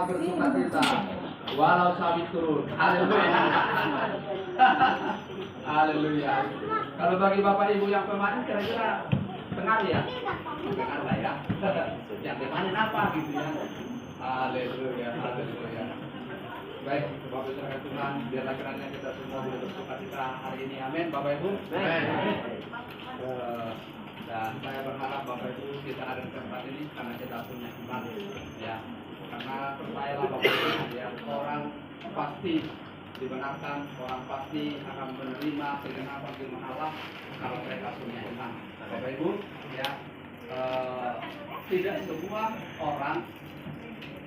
bersukacita walau sawit turun. Haleluya. Haleluya. Kalau bagi Bapak Ibu yang pemain kira-kira dengar ya? Dengar lah ya. Yang dipanen apa gitu ya? Haleluya. Haleluya. Baik, Bapak Ibu Tuhan, biarlah kiranya kita semua boleh bersukacita hari ini. Amin, Bapak Ibu. Amin. Dan saya berharap Bapak Ibu kita ada di tempat ini karena kita punya iman, ya. Karena percayalah Bapak Ibu, ya, orang pasti dibenarkan, orang pasti akan menerima kebenaran firman Allah kalau mereka punya iman. Bapak Ibu, ya, tidak semua orang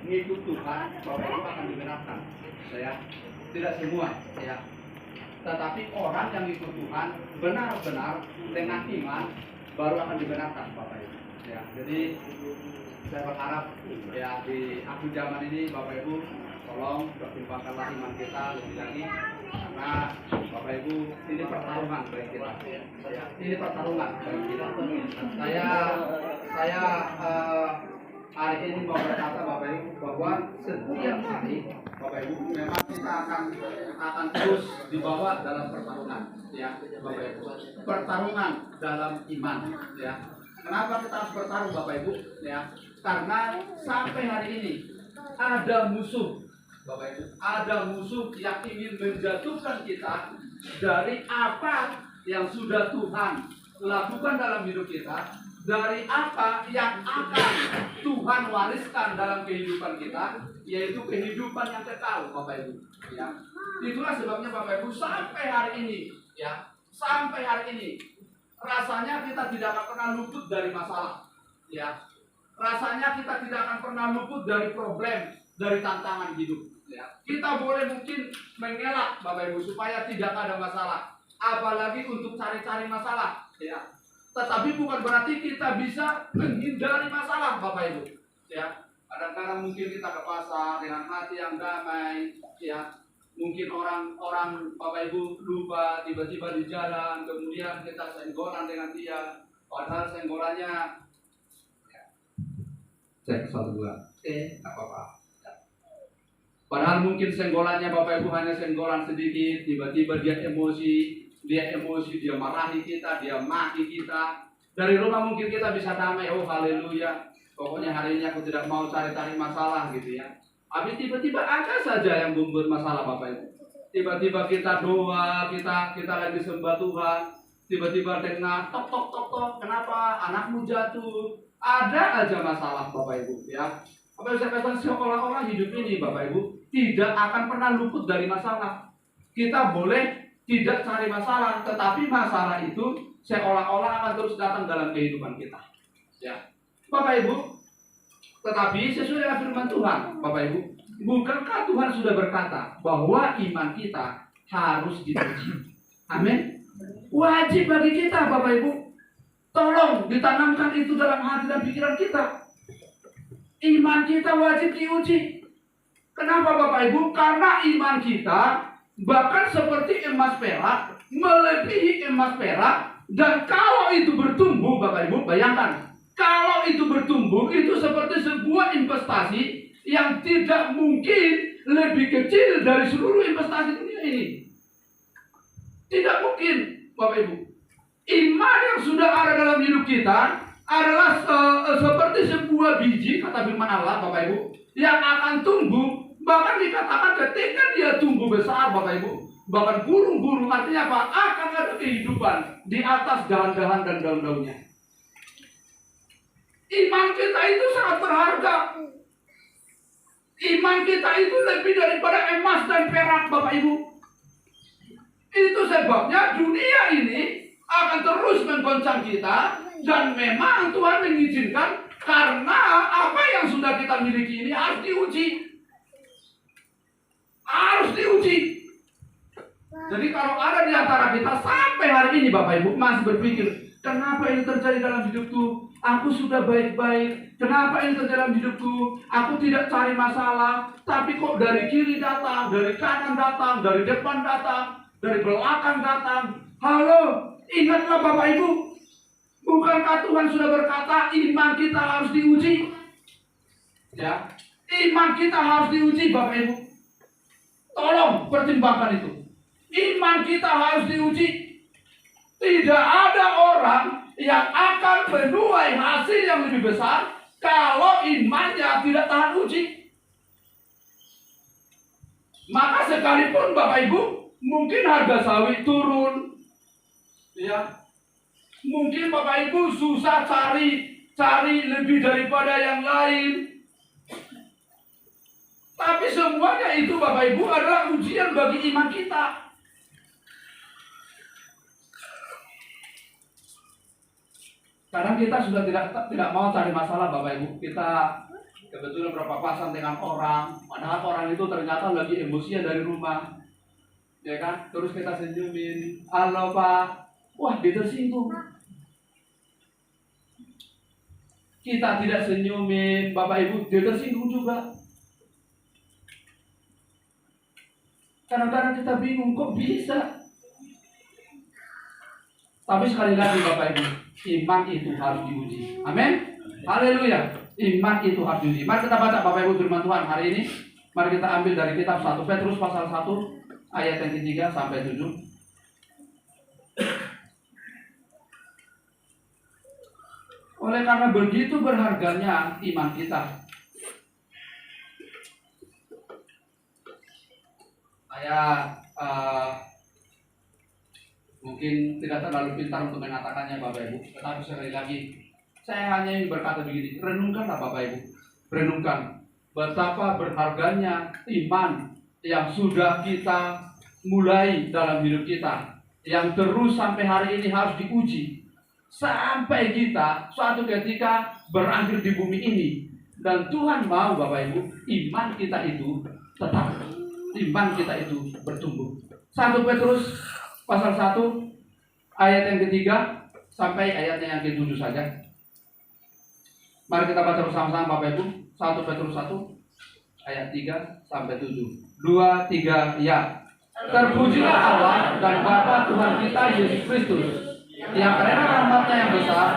ngikut Tuhan Bapak Ibu akan dibenarkan, ya. Tidak semua, ya. Tetapi orang yang ikut Tuhan benar-benar dengan iman baru akan dibenarkan Bapak Ibu. Ya, jadi saya berharap ya di akhir zaman ini Bapak Ibu tolong pertimbangkanlah iman kita lebih lagi karena Bapak Ibu ini pertarungan bagi kita. Ya, ini pertarungan bagi kita. Saya hari ini mau berkata Bapak Ibu bahwa setiap hari Bapak Ibu memang kita akan terus dibawa dalam pertarungan, ya Bapak Ibu. Pertarungan dalam iman, ya. Kenapa kita harus bertarung Bapak Ibu? Ya, karena sampai hari ini ada musuh, Bapak Ibu. Ada musuh yang ingin menjatuhkan kita dari apa yang sudah Tuhan lakukan dalam hidup kita, dari apa yang akan Tuhan wariskan dalam kehidupan kita, yaitu kehidupan yang kekal, Bapak Ibu. Ya, itulah sebabnya Bapak Ibu sampai hari ini, ya, sampai hari ini rasanya kita tidak akan pernah luput dari masalah, ya. Rasanya kita tidak akan pernah luput dari problem, dari tantangan hidup, ya. Kita boleh mungkin mengelak Bapak Ibu supaya tidak ada masalah, apalagi untuk cari-cari masalah, ya. Tetapi bukan berarti kita bisa menghindari masalah Bapak Ibu, ya. Kadang-kadang mungkin kita ke pasar dengan hati yang damai, ya. Mungkin orang Bapak Ibu lupa tiba-tiba di jalan, kemudian kita senggolan dengan dia, padahal senggolannya ya, cek 1 2, nggak apa-apa. Ya. Padahal mungkin senggolannya Bapak Ibu hanya senggolan sedikit, tiba-tiba dia emosi, dia marahi kita, dia maki kita. Dari rumah mungkin kita bisa damai, oh haleluya, pokoknya hari ini aku tidak mau cari-cari masalah gitu ya. Tapi tiba-tiba ada saja yang membuat masalah Bapak Ibu. Tiba-tiba kita doa, kita lagi sembah Tuhan, tiba-tiba dengar tok tok tok tok, kenapa anakmu jatuh? Ada aja masalah Bapak Ibu ya. Apa yang saya katakan seolah-olah hidup ini Bapak Ibu tidak akan pernah luput dari masalah. Kita boleh tidak cari masalah, tetapi masalah itu seolah-olah akan terus datang dalam kehidupan kita. Ya, Bapak Ibu. Tetapi sesuai dengan firman Tuhan, Bapak Ibu, bukankah Tuhan sudah berkata bahwa iman kita harus diuji? Amin. Wajib bagi kita, Bapak Ibu. Tolong ditanamkan itu dalam hati dan pikiran kita. Iman kita wajib diuji. Kenapa Bapak Ibu? Karena iman kita bahkan seperti emas perak, melebihi emas perak, dan kalau itu bertumbuh, Bapak Ibu, bayangkan. Kalau itu bertumbuh, itu seperti sebuah investasi yang tidak mungkin lebih kecil dari seluruh investasi dunia ini. Tidak mungkin, Bapak Ibu. Iman yang sudah ada dalam hidup kita adalah seperti sebuah biji, kata firman Allah, Bapak Ibu, yang akan tumbuh. Bahkan dikatakan ketika dia tumbuh besar, Bapak Ibu, bahkan burung-burung, artinya apa? Akan ada kehidupan di atas dahan-dahan dan daun-daunnya. Iman kita itu sangat berharga. Iman kita itu lebih daripada emas dan perak, Bapak Ibu. Itu sebabnya dunia ini akan terus menggoncang kita, dan memang Tuhan mengizinkan karena apa yang sudah kita miliki ini harus diuji. Harus diuji. Jadi kalau ada di antara kita sampai hari ini Bapak Ibu masih berpikir, kenapa ini terjadi dalam hidupku? Aku sudah baik-baik. Kenapa ini terjadi dalam hidupku? Aku tidak cari masalah, tapi kok dari kiri datang, dari kanan datang, dari depan datang, dari belakang datang. Halo, ingatlah Bapak Ibu, bukankah Tuhan sudah berkata iman kita harus diuji? Ya, Iman kita harus diuji, Bapak Ibu. Tolong pertimbangkan itu. Iman kita harus diuji. Tidak ada orang yang akan menuai hasil yang lebih besar kalau imannya tidak tahan uji. Maka sekalipun Bapak Ibu, mungkin harga sawit turun, ya, mungkin Bapak Ibu susah cari lebih daripada yang lain. Tapi semuanya itu Bapak Ibu adalah ujian bagi iman kita. Kadang kita sudah tidak mau cari masalah, Bapak Ibu. Kita kebetulan berpapasan dengan orang, padahal orang itu ternyata lagi emosian dari rumah, ya kan? Terus kita senyumin, halo Pak, wah dia tersinggung. Kita tidak senyumin, Bapak Ibu, dia tersinggung juga. Kadang-kadang kita bingung, kok bisa? Tapi sekali lagi Bapak Ibu, iman itu harus diuji. Amin. Haleluya. Iman itu harus diuji. Mari kita baca Bapak Ibu firman Tuhan hari ini. Mari kita ambil dari kitab 1 Petrus pasal 1 ayat yang ketiga sampai 7. Oleh karena begitu berharganya iman kita, saya mungkin tidak terlalu pintar untuk mengatakannya Bapak Ibu, tetapi sekali lagi saya hanya ingin berkata begini, renungkanlah Bapak Ibu, renungkan betapa berharganya iman yang sudah kita mulai dalam hidup kita, yang terus sampai hari ini harus diuji, sampai kita suatu ketika berakhir di bumi ini. Dan Tuhan mau Bapak Ibu, iman kita itu tetap, iman kita itu bertumbuh. 1 Petrus pasal 1 ayat yang ketiga sampai ayatnya yang ke-7 saja. Mari kita baca bersama-sama Bapak Ibu. 1 Petrus 1 ayat 3 sampai 7. 2, 3, ya. Terpujilah Allah dan Bapa Tuhan kita Yesus Kristus, yang karena rahmat-Nya yang besar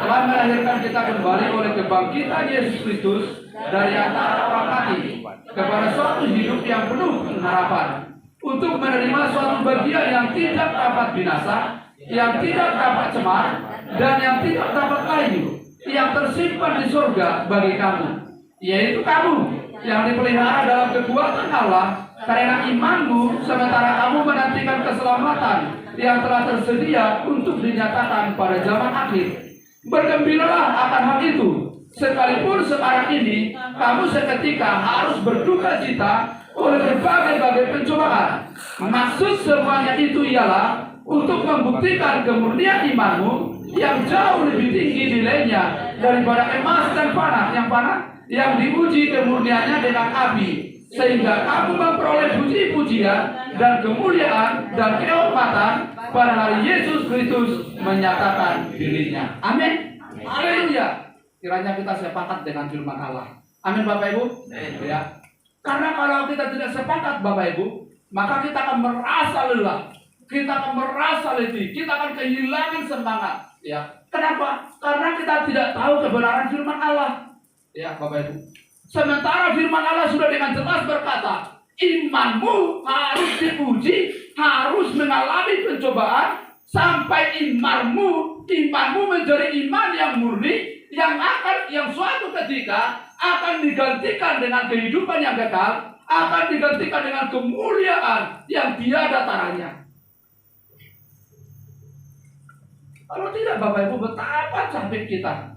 telah melahirkan kita kembali oleh kebangkitan Yesus Kristus dari antara orang mati kepada suatu hidup yang penuh pengharapan, untuk menerima suatu bagian yang tidak dapat binasa, yang tidak dapat cemar, dan yang tidak dapat layu, yang tersimpan di surga bagi kamu, yaitu kamu yang dipelihara dalam kekuatan Allah karena imanmu, sementara kamu menantikan keselamatan yang telah tersedia untuk dinyatakan pada zaman akhir. Bergembiralah akan hal itu, sekalipun sekarang ini kamu seketika harus berduka cita oleh berbagai pencobaan. Maksud semuanya itu ialah untuk membuktikan kemurnian imanmu yang jauh lebih tinggi nilainya daripada emas dan panah yang diuji kemurniannya dengan api, sehingga kamu memperoleh puji-pujian dan kemuliaan dan kehormatan pada hari Yesus Kristus menyatakan dirinya. Amin. Haleluya. Kiranya kita sepakat dengan firman Allah. Amin Bapak Ibu. Ya. Karena kalau kita tidak sepakat Bapak Ibu, maka kita akan merasa lelah, kita akan merasa letih, kita akan kehilangan semangat. Ya. Kenapa? Karena kita tidak tahu kebenaran firman Allah. Ya Bapak Ibu. Sementara firman Allah sudah dengan jelas berkata, imanmu harus diuji, harus mengalami pencobaan, sampai imanmu menjadi iman yang murni, yang suatu ketika akan digantikan dengan kehidupan yang kekal, akan digantikan dengan kemuliaan yang tiada taranya. Kalau tidak Bapak Ibu, betapa capek kita.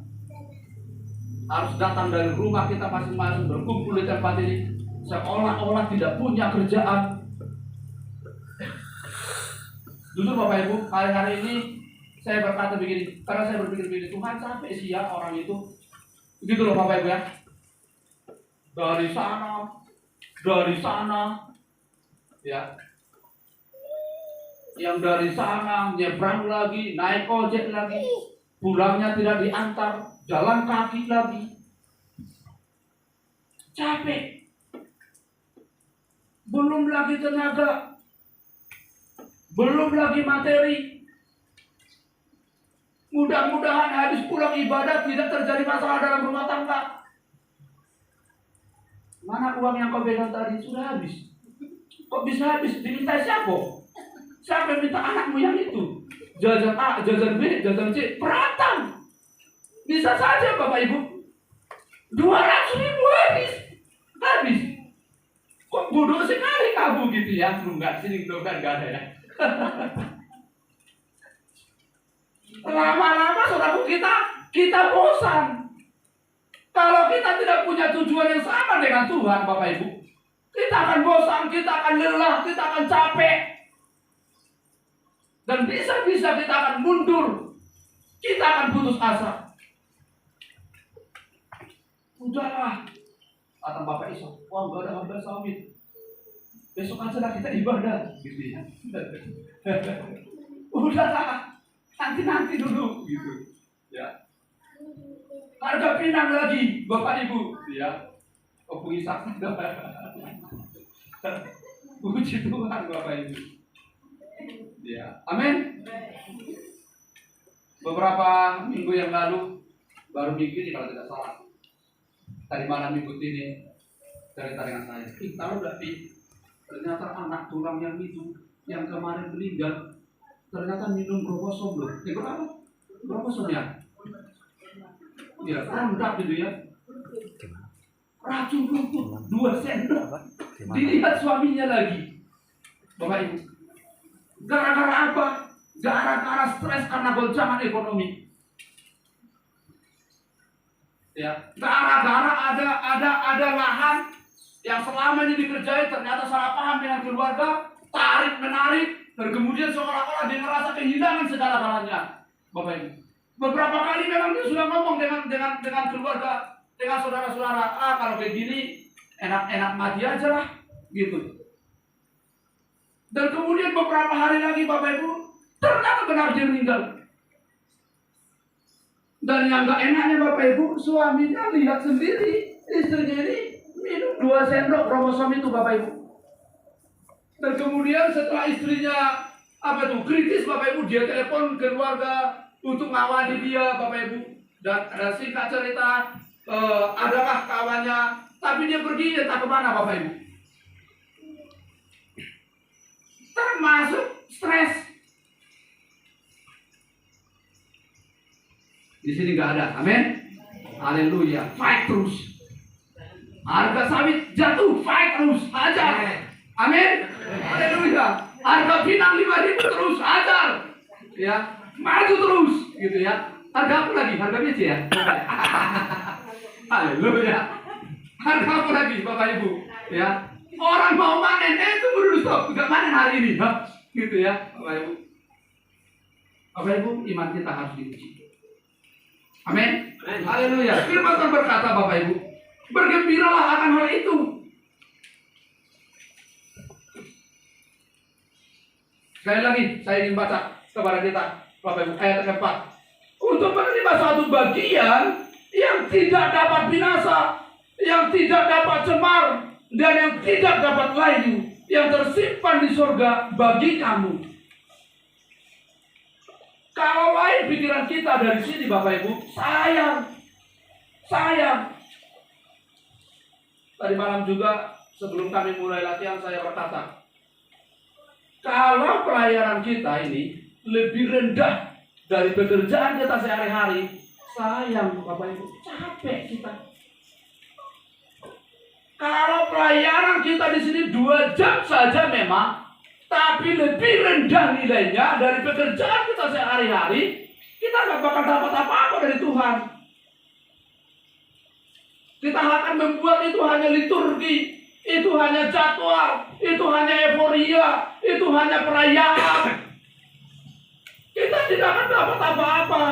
Harus datang dari rumah kita masing-masing, berkumpul di tempat ini, seolah-olah tidak punya kerjaan. Jujur Bapak Ibu, hari-hari ini saya berkata begini, karena saya berpikir begini, Tuhan capek sih ya orang itu. Begitu loh Bapak Ibu ya. Dari sana, ya. Yang dari sana nyebrang lagi, naik ojek lagi, pulangnya tidak diantar, jalan kaki lagi. Capek. Belum lagi tenaga, belum lagi materi. Mudah-mudahan habis pulang ibadah tidak terjadi masalah dalam rumah tangga. Mana uang yang kau pegang tadi? Sudah habis. Kok bisa habis? Diminta siapa? Siapa yang minta anakmu yang itu? Jajan A, jajan B, jajan C, berantem. Bisa saja Bapak Ibu. 200.000 habis. Habis. Kok bodoh sekali kamu gitu ya? Enggak, sini enggak ada ya. Lama-lama saudaraku kita bosan. Kalau kita tidak punya tujuan yang sama dengan Tuhan, Bapak Ibu, kita akan bosan, kita akan lelah, kita akan capek. Dan bisa-bisa kita akan mundur. Kita akan putus asa. Udahlah, kata Bapak Isa, wah gak ada harga sawit. Besok aja lah kita ibadah, gitu ya. Udahlah, nanti dulu, gitu. Ya. Harga pinang lagi, Bapak Ibu, ya. Puji Tuhan, Bapak Ibu. Ya, amin. Beberapa minggu yang lalu, baru minggu ini kalau tidak salah, tadi malam minggu ini cerita dengan saya. Tahu nggak Pi? Ternyata anak tulang yang itu, yang kemarin meninggal, ternyata minum bromosom loh. Berapa? Bromosom ya? Ya, rendah gitu ya. Racun rumput 2 sendok. Dilihat suaminya lagi. Bapak Ibu. Gara-gara apa? Gara-gara stres karena goncangan ekonomi. Ya, gara-gara ada lahan yang selama ini dikerjai ternyata salah paham dengan keluarga, tarik menarik, dan kemudian seolah-olah dia merasa kehilangan segala-galanya. Bapak Ibu. Beberapa kali memang dia sudah ngomong dengan keluarga, dengan saudara-saudara, kalau begini enak-enak mati aja lah, gitu. Dan kemudian beberapa hari lagi Bapak Ibu, ternyata benar dia meninggal. Dan yang gak enaknya Bapak Ibu, suaminya lihat sendiri istrinya ini minum 2 sendok bromosom itu Bapak Ibu. Dan kemudian setelah istrinya kritis Bapak Ibu, dia telepon keluarga untuk ngawani dia Bapak Ibu. Dan singkat cerita, adalah kawannya, tapi dia pergi entah kemana Bapak Ibu. Termasuk stres. Di sini nggak ada, amin. Haleluya, fight terus. Harga sawit jatuh, fight terus, hajar. Amin. Haleluya. Harga pinang 5.000 terus, hajar. Ya, maju terus, gitu ya. Harga apa lagi? Harga biji ya. Haleluya. Harga apa lagi, Bapak Ibu? Ya, orang mau panen, tunggu dulu stop, nggak panen hari ini, gitu ya, Bapak Ibu. Bapak Ibu, iman kita harus diuji. Amin. Haleluya. Firman Tuhan berkata, Bapak Ibu, bergembiralah akan hal itu. Sekali lagi, saya ingin baca kepada kita, Bapak Ibu, ayat keempat. Untuk menerima suatu bagian yang tidak dapat binasa, yang tidak dapat cemar, dan yang tidak dapat layu, yang tersimpan di surga bagi kamu. Kalau lain pikiran kita dari sini Bapak Ibu, sayang. Tadi malam juga sebelum kami mulai latihan saya berkata, kalau pelayanan kita ini lebih rendah dari pekerjaan kita sehari-hari, sayang Bapak Ibu, capek kita. Kalau pelayanan kita di sini 2 jam saja memang, tapi lebih rendah nilainya dari pekerjaan kita sehari-hari, kita gak bakal dapat apa-apa dari Tuhan. Kita akan membuat itu hanya liturgi, itu hanya jadwal, itu hanya euforia, itu hanya perayaan. Kita tidak akan dapat apa-apa.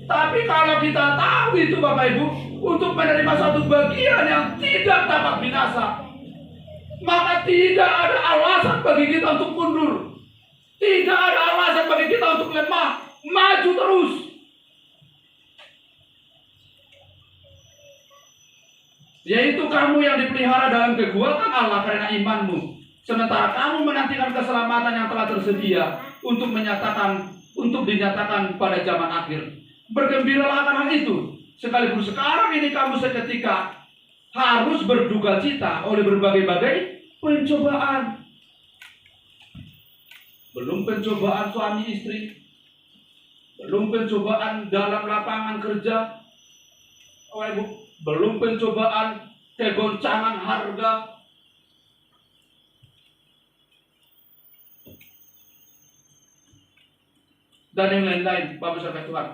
Tapi kalau kita tahu itu Bapak Ibu, untuk menerima satu bagian yang tidak dapat binasa, maka tidak ada alasan bagi kita untuk mundur. Tidak ada alasan bagi kita untuk lemah. Maju terus. Yaitu kamu yang dipelihara dalam kekuatan Allah karena imanmu. Sementara kamu menantikan keselamatan yang telah tersedia untuk dinyatakan pada zaman akhir. Bergembiralah akan hal itu. Sekalipun sekarang ini kamu seketika harus berduka cita oleh berbagai-bagai pencobaan. Belum pencobaan suami istri, belum pencobaan dalam lapangan kerja, belum pencobaan kegoncangan harga, dan yang lain-lain, Bapak Saudara Tuhan.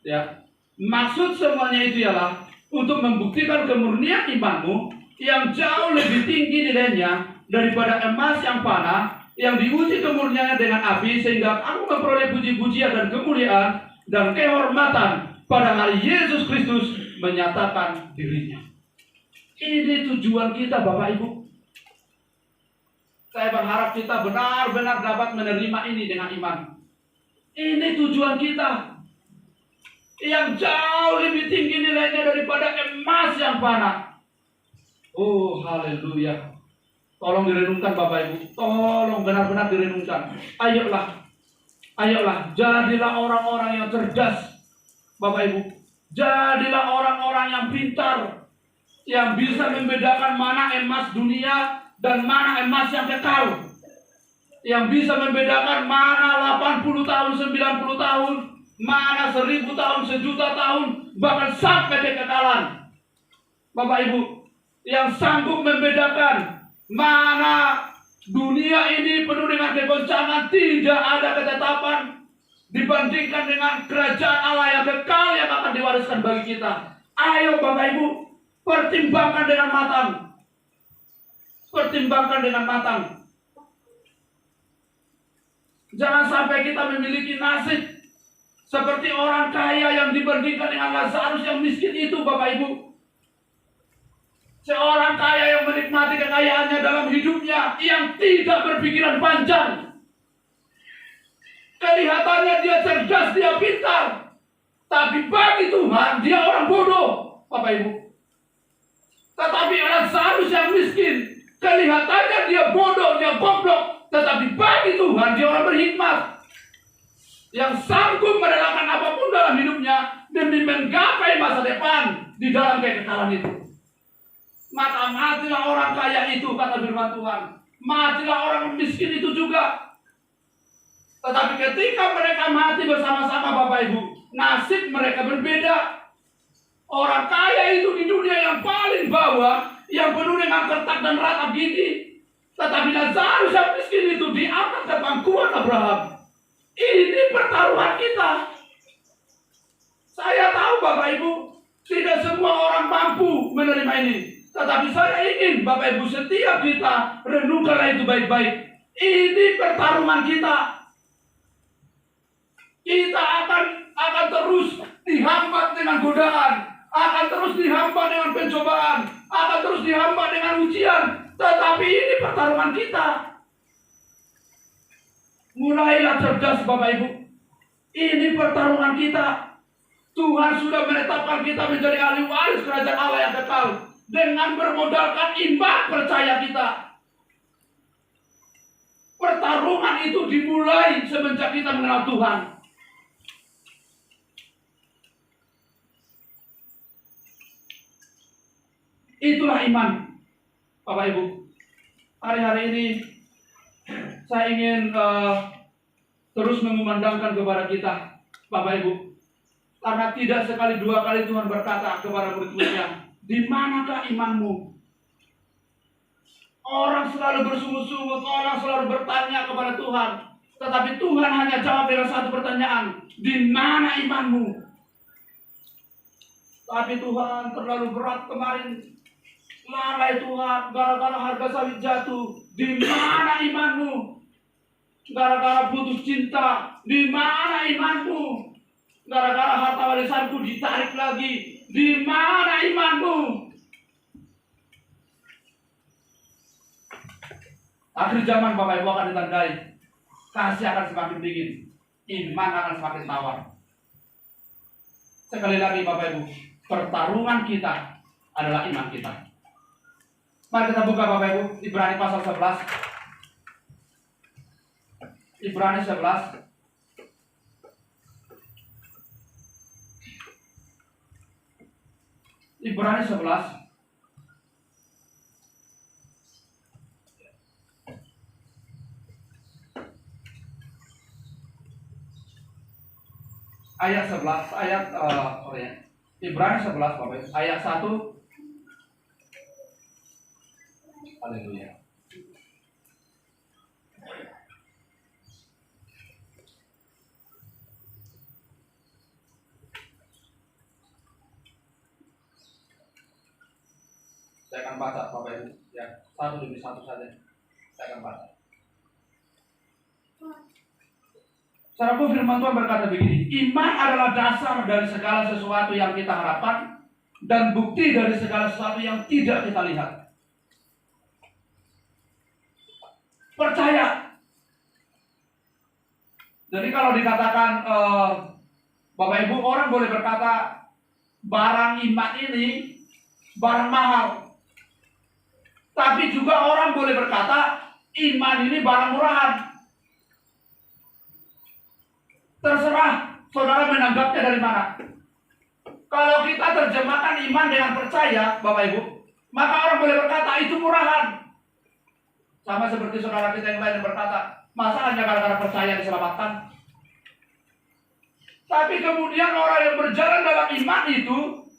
Ya, maksud semuanya itu ialah untuk membuktikan kemurnian imanmu yang jauh lebih tinggi nilainya daripada emas yang panah, yang diuji kemurniannya dengan api, sehingga aku memperoleh puji-pujian dan kemuliaan dan kehormatan pada hari Yesus Kristus menyatakan dirinya. Ini tujuan kita, Bapak Ibu. Saya berharap kita benar-benar dapat menerima ini dengan iman. Ini tujuan kita yang jauh lebih tinggi nilainya daripada emas yang panah. Oh, haleluya. Tolong direnungkan, Bapak Ibu. Tolong benar-benar direnungkan. Ayolah, jadilah orang-orang yang cerdas, Bapak Ibu. Jadilah orang-orang yang pintar, yang bisa membedakan mana emas dunia dan mana emas yang kekal. Yang bisa membedakan mana 80 tahun, 90 tahun, mana 1000 tahun, 1.000.000 tahun, bahkan sampai kekekalan. Bapak Ibu, yang sanggup membedakan mana dunia ini penuh dengan kegoncangan, tidak ada ketetapan, dibandingkan dengan kerajaan Allah yang kekal yang akan diwariskan bagi kita. Ayo Bapak Ibu, pertimbangkan dengan matang. Pertimbangkan dengan matang. Jangan sampai kita memiliki nasib seperti orang kaya yang dibandingkan dengan Lazarus yang miskin itu, Bapak Ibu. Seorang kaya yang menikmati kekayaannya dalam hidupnya, yang tidak berpikiran panjang. Kelihatannya dia cerdas, dia pintar, tapi bagi Tuhan dia orang bodoh, Bapak Ibu. Tetapi Lazarus yang miskin, kelihatannya dia bodoh, dia goblok, tetapi bagi Tuhan dia orang berhikmat, yang sanggup merelakan apapun dalam hidupnya demi menggapai masa depan di dalam kekekalan itu. Maka matilah orang kaya itu, kata firman Tuhan. Matilah orang miskin itu juga. Tetapi ketika mereka mati bersama-sama, Bapak Ibu, nasib mereka berbeda. Orang kaya itu di dunia yang paling bawah, yang penuh dengan kertak dan ratap gigi. Tetapi Lazarus yang miskin itu diangkat ke pangkuan Abraham. Ini pertaruhan kita. Saya tahu Bapak Ibu, tidak semua orang mampu menerima ini. Tetapi saya ingin Bapak Ibu setiap kita renungkanlah itu baik-baik. Ini pertarungan kita. Kita akan terus dihambat dengan godaan, akan terus dihambat dengan pencobaan, akan terus dihambat dengan ujian. Tetapi ini pertarungan kita. Mulailah cerdas Bapak Ibu. Ini pertarungan kita. Tuhan sudah menetapkan kita menjadi ahli waris kerajaan Allah yang kekal dengan bermodalkan iman percaya kita. Pertarungan itu dimulai semenjak kita mengenal Tuhan. Itulah iman, Bapak Ibu. Hari-hari ini saya ingin terus mengumandangkan kepada kita, Bapak Ibu. Karena tidak sekali dua kali Tuhan berkata kepada murid-muridnya, di manakah imanmu? Orang selalu bersungut-sungut, orang selalu bertanya kepada Tuhan. Tetapi Tuhan hanya jawab dengan satu pertanyaan, di mana imanmu? Tapi Tuhan terlalu berat kemarin. Lalai Tuhan, gara-gara harga sawit jatuh. Di mana imanmu? Gara-gara putus cinta. Di mana imanmu? Gara-gara harta warisanku ditarik lagi. Di mana imanmu? Akhir zaman Bapak Ibu akan ditandai. Kasih akan semakin dingin. Iman akan semakin tawar. Sekali lagi Bapak Ibu, pertarungan kita adalah iman kita. Mari kita buka Bapak Ibu, Ibrani pasal 11. Ibrani 11. Ibrani 11 ayat 11, Ibrani 11 Bapak Ibu, ayat 1. Haleluya. Saya akan baca Bapak Ibu, ya, satu demi satu saja. Saya akan baca. Saudaraku, firman Tuhan berkata begini, iman adalah dasar dari segala sesuatu yang kita harapkan dan bukti dari segala sesuatu yang tidak kita lihat. Percaya. Jadi kalau dikatakan Bapak Ibu, orang boleh berkata barang iman ini barang mahal. Tapi juga orang boleh berkata iman ini barang murahan. Terserah saudara menanggapnya dari mana. Kalau kita terjemahkan iman dengan percaya, Bapak Ibu, maka orang boleh berkata itu murahan. Sama seperti saudara kita yang lain yang berkata, masa hanya gara-gara percaya diselamatkan? Tapi kemudian orang yang berjalan dalam iman itu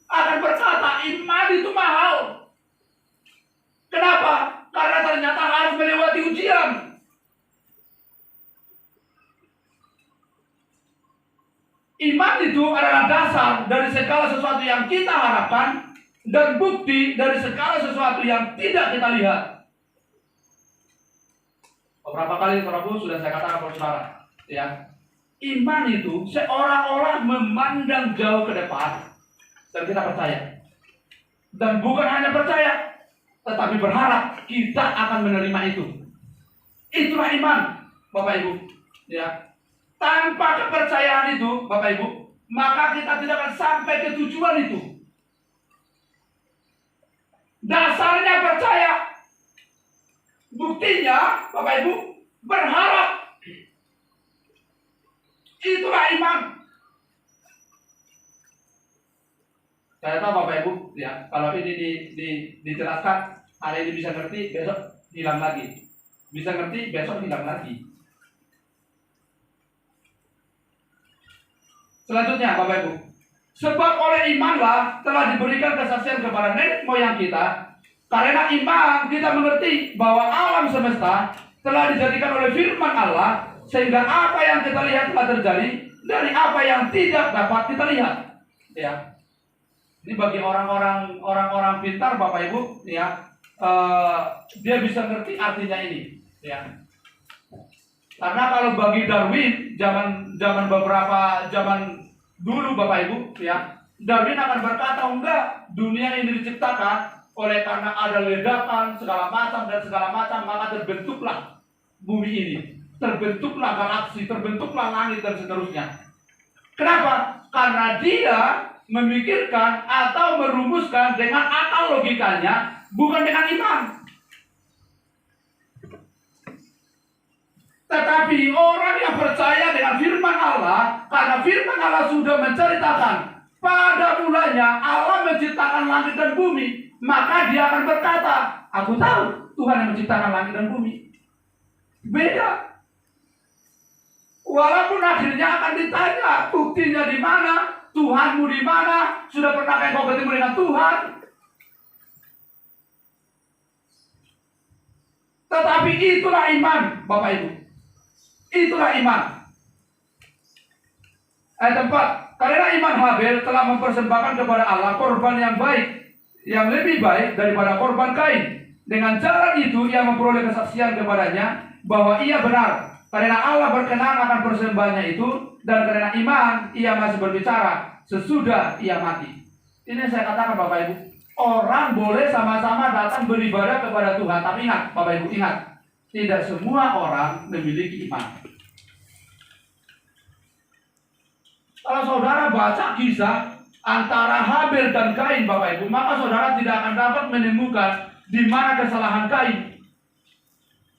akan berkata iman itu mahal. Kenapa? Karena ternyata harus melewati ujian. Iman itu adalah dasar dari segala sesuatu yang kita harapkan dan bukti dari segala sesuatu yang tidak kita lihat. Beberapa kali saudaraku sudah saya katakan kepada saudara, ya, iman itu seolah-olah memandang jauh ke depan dan kita percaya. Dan bukan hanya percaya, tetapi berharap kita akan menerima itu. Itulah iman, Bapak Ibu. Ya. Tanpa kepercayaan itu, Bapak Ibu, maka kita tidak akan sampai ke tujuan itu. Dasarnya percaya. Buktinya, Bapak Ibu, berharap. Itulah iman. Saya tahu Bapak Ibu, ya, kalau ini dijelaskan, hari ini bisa ngerti, besok hilang lagi. Bisa ngerti, besok hilang lagi. Selanjutnya Bapak Ibu, sebab oleh imanlah telah diberikan kesaksian kepada nenek moyang kita. Karena iman kita mengerti bahwa alam semesta telah dijadikan oleh firman Allah, sehingga apa yang kita lihat telah terjadi dari apa yang tidak dapat kita lihat. Ya, ini bagi orang-orang pintar Bapak Ibu, ya, dia bisa ngerti artinya ini. Ya. Karena kalau bagi Darwin zaman dulu Bapak Ibu, ya, Darwin akan berkata enggak, dunia ini diciptakan oleh karena ada ledakan segala macam, maka terbentuklah bumi ini, terbentuklah galaksi, terbentuklah langit dan seterusnya. Kenapa? Karena dia memikirkan atau merumuskan dengan akal logikanya, bukan dengan iman. Tetapi orang yang percaya dengan firman Allah, karena firman Allah sudah menceritakan pada mulanya Allah menciptakan langit dan bumi, maka dia akan berkata, aku tahu Tuhan yang menciptakan langit dan bumi. Beda. Walaupun akhirnya akan ditanya, buktinya di mana, Tuhanmu di mana, sudah pernah kau ketemu dengan Tuhan? Tetapi itulah iman, Bapak Ibu. Itulah iman. Ayat 4. Karena iman Habel telah mempersembahkan kepada Allah korban yang baik, yang lebih baik daripada korban Kain. Dengan jalan itu ia memperoleh kesaksian kepadanya bahwa ia benar. Karena Allah berkenan akan persembahannya itu, dan karena iman ia masih berbicara sesudah ia mati. Ini saya katakan Bapak Ibu, orang boleh sama-sama datang beribadah kepada Tuhan, tapi ingat Bapak Ibu, ingat, tidak semua orang memiliki iman. Kalau saudara baca kisah antara Habel dan Kain, Bapak Ibu, maka saudara tidak akan dapat menemukan di mana kesalahan Kain.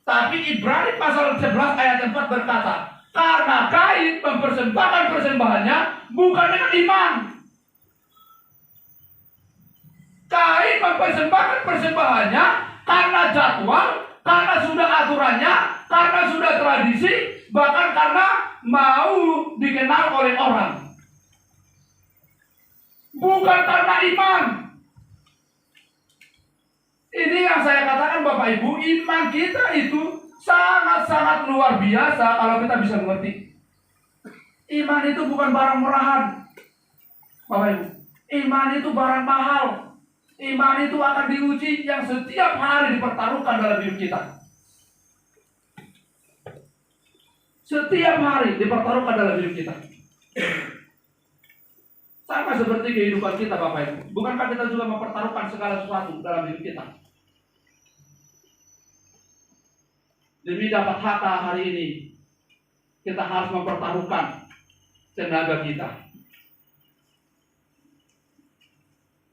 Tapi Ibrani pasal 11 ayat 4 berkata, karena Kain mempersembahkan persembahannya bukan dengan iman. Kain mempersembahkan persembahannya karena jadwal, karena sudah aturannya, karena sudah tradisi, bahkan karena mau dikenal oleh orang. bukan karena iman. Ini yang saya katakan Bapak Ibu, iman kita itu sangat-sangat luar biasa kalau kita bisa mengerti. Iman itu bukan barang murahan, Bapak Ibu. Iman itu barang mahal. Iman itu akan diuji yang setiap hari dipertaruhkan dalam hidup kita. Setiap hari dipertaruhkan dalam hidup kita. Sama seperti kehidupan kita Bapak Ibu. Bukankah kita juga mempertaruhkan segala sesuatu dalam hidup kita? Demi dapat harta hari ini, kita harus mempertaruhkan tenaga kita.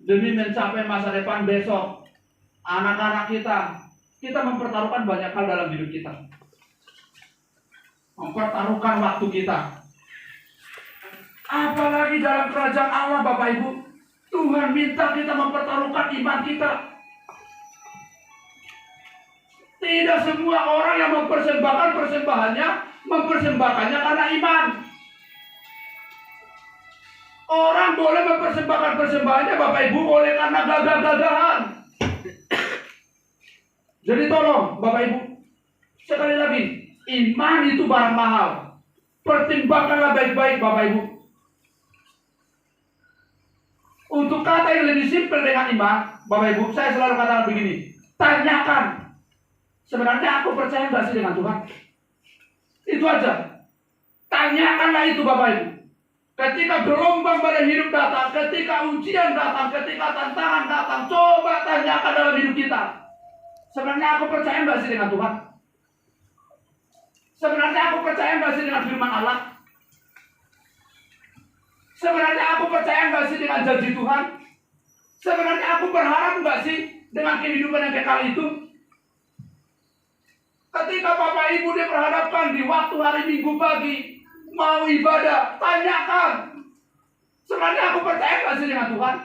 Demi mencapai masa depan besok, anak-anak kita mempertaruhkan banyak hal dalam hidup kita. Mempertaruhkan waktu kita. Apalagi dalam kerajaan Allah Bapak Ibu, Tuhan minta kita mempertaruhkan iman kita. Tidak semua orang yang mempersembahkan mempersembahkannya karena iman. Orang boleh mempersembahkan persembahannya Bapak Ibu oleh karena gagah-gagahan. Jadi tolong Bapak Ibu, sekali lagi, iman itu barang mahal. Pertimbangkanlah baik-baik Bapak Ibu. Untuk kata yang lebih simpel dengan iman, Bapak Ibu, saya selalu katakan begini, tanyakan. Sebenarnya aku percaya nggak sih dengan Tuhan? Itu aja. Tanyakanlah itu Bapak Ibu. Ketika gelombang pada hidup datang, ketika ujian datang, ketika tantangan datang, coba tanyakan dalam hidup kita. Sebenarnya aku percaya nggak sih dengan Tuhan? Sebenarnya aku percaya nggak sih dengan firman Allah? Sebenarnya aku percaya nggak sih dengan janji Tuhan? Sebenarnya aku berharap nggak sih dengan kehidupan yang kekal itu? Ketika Bapak Ibu diperhadapkan di waktu hari Minggu pagi, mau ibadah, tanyakan. Sebenarnya aku percaya nggak sih dengan Tuhan?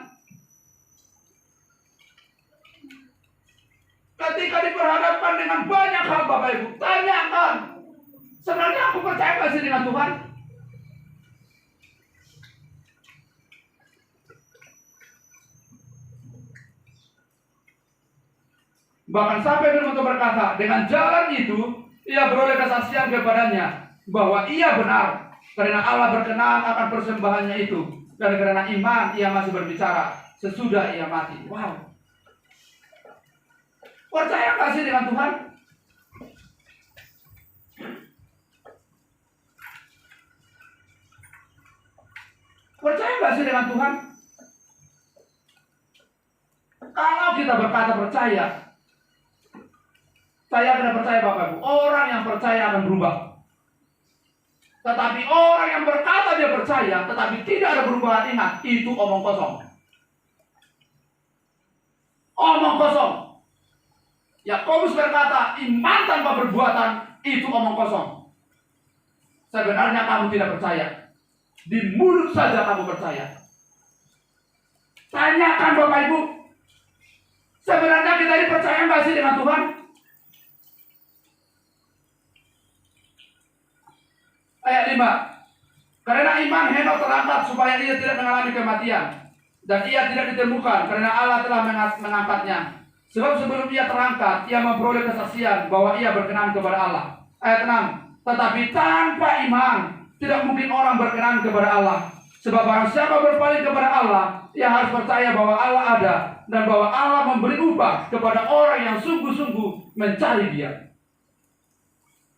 Ketika diperhadapkan dengan banyak hal Bapak Ibu, tanyakan. Sebenarnya aku percaya nggak sih dengan Tuhan? Bahkan sampai Firman Tuhan berkata, dengan jalan itu ia beroleh kesaksian kepadanya bahwa ia benar, karena Allah berkenan akan persembahannya itu, dan karena iman ia masih berbicara sesudah ia mati. Wow. Percaya nggak sih dengan Tuhan? Percaya nggak sih dengan Tuhan? Kalau kita berkata percaya, saya tidak percaya Bapak Ibu, orang yang percaya akan berubah. Tetapi orang yang berkata dia percaya, tetapi tidak ada perubahan, ingat, itu omong kosong. Omong kosong. Yakobus berkata, iman tanpa perbuatan itu omong kosong. Sebenarnya kamu tidak percaya. Di mulut saja kamu percaya. Tanyakan Bapak Ibu, sebenarnya kita ini percaya nggak sih dengan Tuhan? Ayat 5. Karena iman Henok terangkat supaya ia tidak mengalami kematian, dan ia tidak ditemukan karena Allah telah mengangkatnya. Sebab sebelum ia terangkat, ia memperoleh kesaksian bahwa ia berkenan kepada Allah. Ayat 6. Tetapi tanpa iman tidak mungkin orang berkenan kepada Allah. Sebab barang siapa berpaling kepada Allah, ia harus percaya bahwa Allah ada, dan bahwa Allah memberi upah kepada orang yang sungguh-sungguh mencari Dia.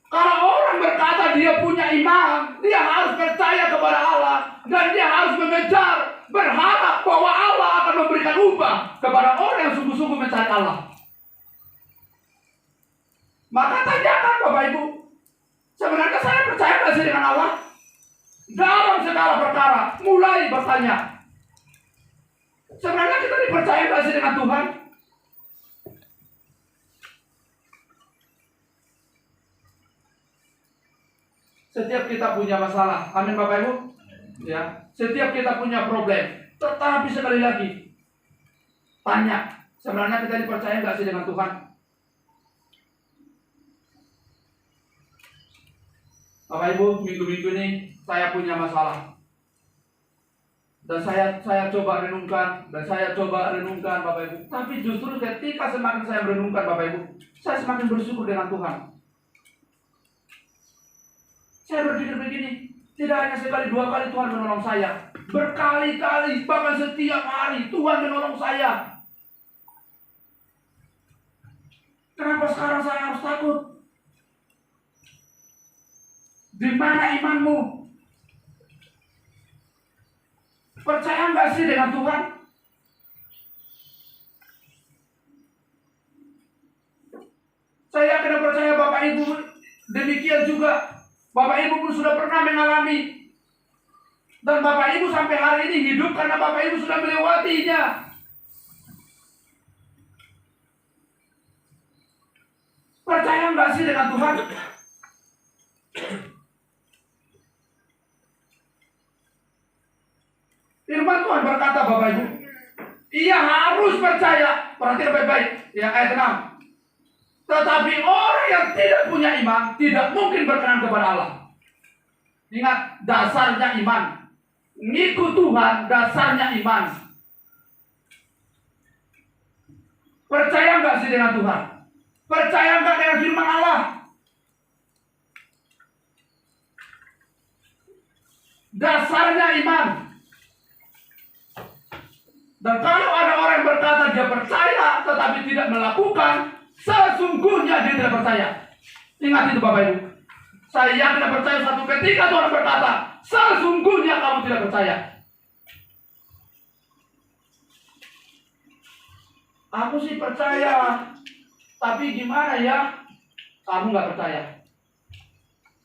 Kalau orang berkata dia punya iman, dia harus percaya kepada Allah, dan dia harus mengejar, berharap bahwa Allah akan memberikan upah kepada orang yang sungguh-sungguh mencari Allah. Maka tanyakan Bapak Ibu, sebenarnya saya percaya nggak sih dengan Allah? Dalam segala perkara, mulai bertanya, sebenarnya kita dipercaya nggak sih dengan Tuhan? Setiap kita punya masalah, amin Bapak Ibu. Ya, setiap kita punya problem. Tetapi sekali lagi, tanya, sebenarnya kita dipercaya nggak sih dengan Tuhan? Bapak Ibu, minggu-minggu ini saya punya masalah. Dan saya coba renungkan, Bapak Ibu. Tapi justru ketika semakin saya merenungkan, Bapak Ibu, saya semakin bersyukur dengan Tuhan. Saya berpikir begini, tidak hanya sekali dua kali Tuhan menolong saya, berkali-kali, bahkan setiap hari Tuhan menolong saya. Kenapa sekarang saya harus takut? Di mana imanmu? Percaya nggak sih dengan Tuhan? Saya kena percaya Bapak Ibu demikian juga. Bapak Ibu pun sudah pernah mengalami. Dan Bapak Ibu sampai hari ini hidup karena Bapak Ibu sudah melewatinya. Percaya nggak sih dengan Tuhan? Firman Tuhan berkata, Bapak Ibu, ia harus percaya. Perhatikan baik-baik, ya, ayat 6. Tetapi orang yang tidak punya iman tidak mungkin berkenan kepada Allah. Ingat, dasarnya iman. Ngikut Tuhan, dasarnya iman. Percaya nggak sih dengan Tuhan? Percaya nggak dengan firman Allah? Dasarnya iman. Dan kalau ada orang yang berkata dia percaya tetapi tidak melakukan, sesungguhnya dia tidak percaya. Ingat itu Bapak Ibu. Saya yakin percaya satu ketika Tuhan berkata, sesungguhnya kamu tidak percaya. Aku sih percaya, tapi gimana ya? Kamu nggak percaya.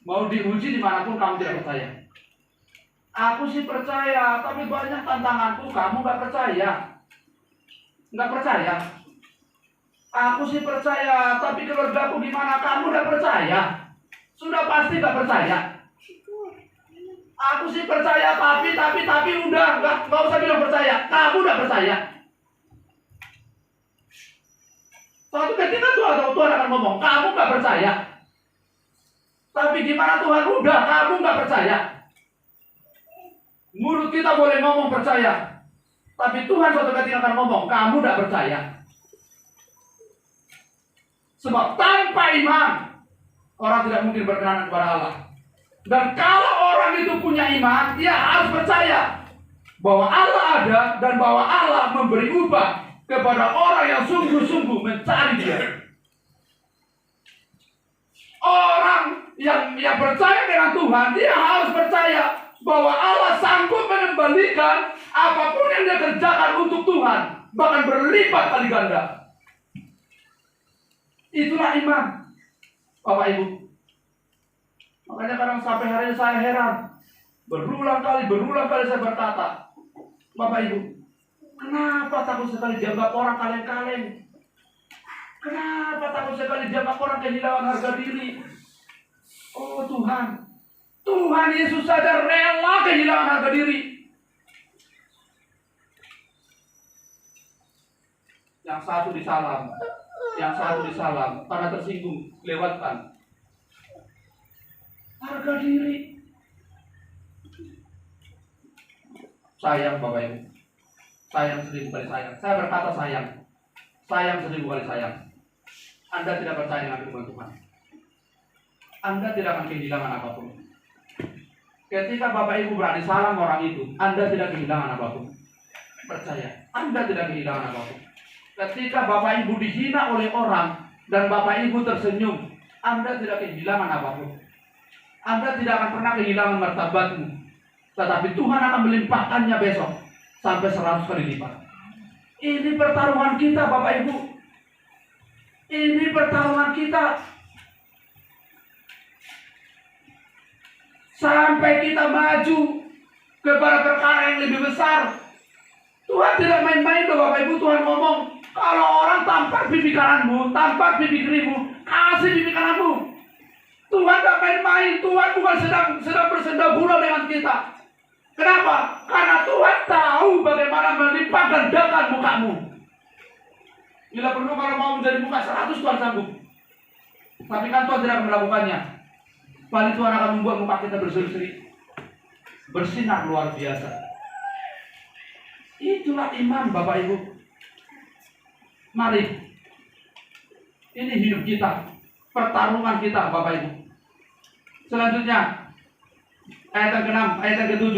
Mau diuji dimanapun kamu tidak percaya. Aku sih percaya, tapi banyak tantanganku, kamu nggak percaya. Nggak percaya. Aku sih percaya, tapi keluargaku gimana? Kamu nggak percaya. Sudah pasti nggak percaya. Aku sih percaya, tapi udah nggak usah bilang percaya. Kamu nggak percaya. Suatu ketika Tuhan akan ngomong, kamu nggak percaya. Tapi gimana Tuhan? Udah, kamu nggak percaya. Mulut kita boleh ngomong percaya, tapi Tuhan suatu ketika akan ngomong, kamu tidak percaya. Sebab tanpa iman, orang tidak mungkin berkenan kepada Allah. Dan kalau orang itu punya iman, dia harus percaya bahwa Allah ada dan bahwa Allah memberi upah kepada orang yang sungguh-sungguh mencari Dia. Orang yang percaya dengan Tuhan, dia harus percaya bahwa Allah sanggup mengembalikan apapun yang dia kerjakan untuk Tuhan, bahkan berlipat kali ganda. Itulah iman, Bapak Ibu. Makanya kadang sampai hari ini saya heran. Berulang kali saya berkata, Bapak Ibu, kenapa takut sekali dianggap orang kaleng-kaleng? Kenapa takut sekali dianggap orang kehilangan harga diri? Oh Tuhan Yesus saja rela kehilangan harga diri. Yang satu disalam, karena tersinggung, lewatkan. Harga diri. Sayang Bapak Ibu. Sayang 1000 kali sayang. Saya berkata sayang. Sayang 1000 kali sayang. Anda tidak percaya dengan firman Tuhan. Anda tidak akan kehilangan apapun. Ketika Bapak Ibu berani salam orang itu, Anda tidak kehilangan apapun. Percaya, Anda tidak kehilangan apapun. Ketika Bapak Ibu dihina oleh orang dan Bapak Ibu tersenyum, Anda tidak kehilangan apapun. Anda tidak akan pernah kehilangan martabatmu. Tetapi Tuhan akan melimpahkannya besok sampai 100 kali lipat. Ini pertarungan kita Bapak Ibu. Ini pertarungan kita. Sampai kita maju kepada perkara yang lebih besar. Tuhan tidak main-main loh Bapak Ibu. Tuhan ngomong, kalau orang tampak pipi kananmu, tampak pipi kirimu, kasih pipi kananmu. Tuhan tidak main-main. Tuhan bukan sedang bersenda gurau dengan kita. Kenapa? Karena Tuhan tahu bagaimana melipat gandakan mukamu. Bila perlu kalau mau menjadi muka 100 Tuhan sanggup. Tapi kan Tuhan tidak akan melakukannya. Paling Tuhan akan membuat muka kita berseri-seri, bersinar luar biasa. Itulah iman Bapak Ibu. Mari, ini hidup kita, pertarungan kita Bapak Ibu. Selanjutnya, ayat yang ke-6, ayat yang ke-7.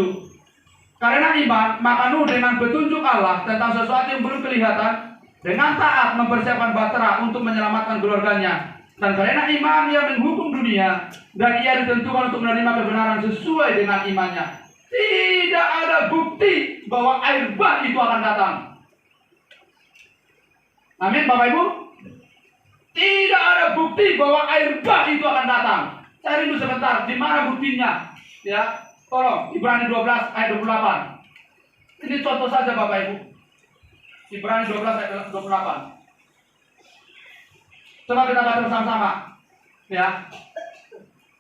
Karena iman, maka Nuh dengan petunjuk Allah tentang sesuatu yang belum kelihatan, dengan taat mempersiapkan bahtera untuk menyelamatkan keluarganya. Dan karena iman ia menghukum dunia, dan ia ditentukan untuk menerima kebenaran sesuai dengan imannya. Tidak ada bukti bahwa air bah itu akan datang. Amin Bapak Ibu. Tidak ada bukti bahwa air bah itu akan datang. Cari dulu sebentar, di mana buktinya? Ya, tolong Ibrani 12 ayat 28. Ini contoh saja Bapak Ibu. Ibrani 12 ayat 28. Coba kita baca bersama-sama. Ya.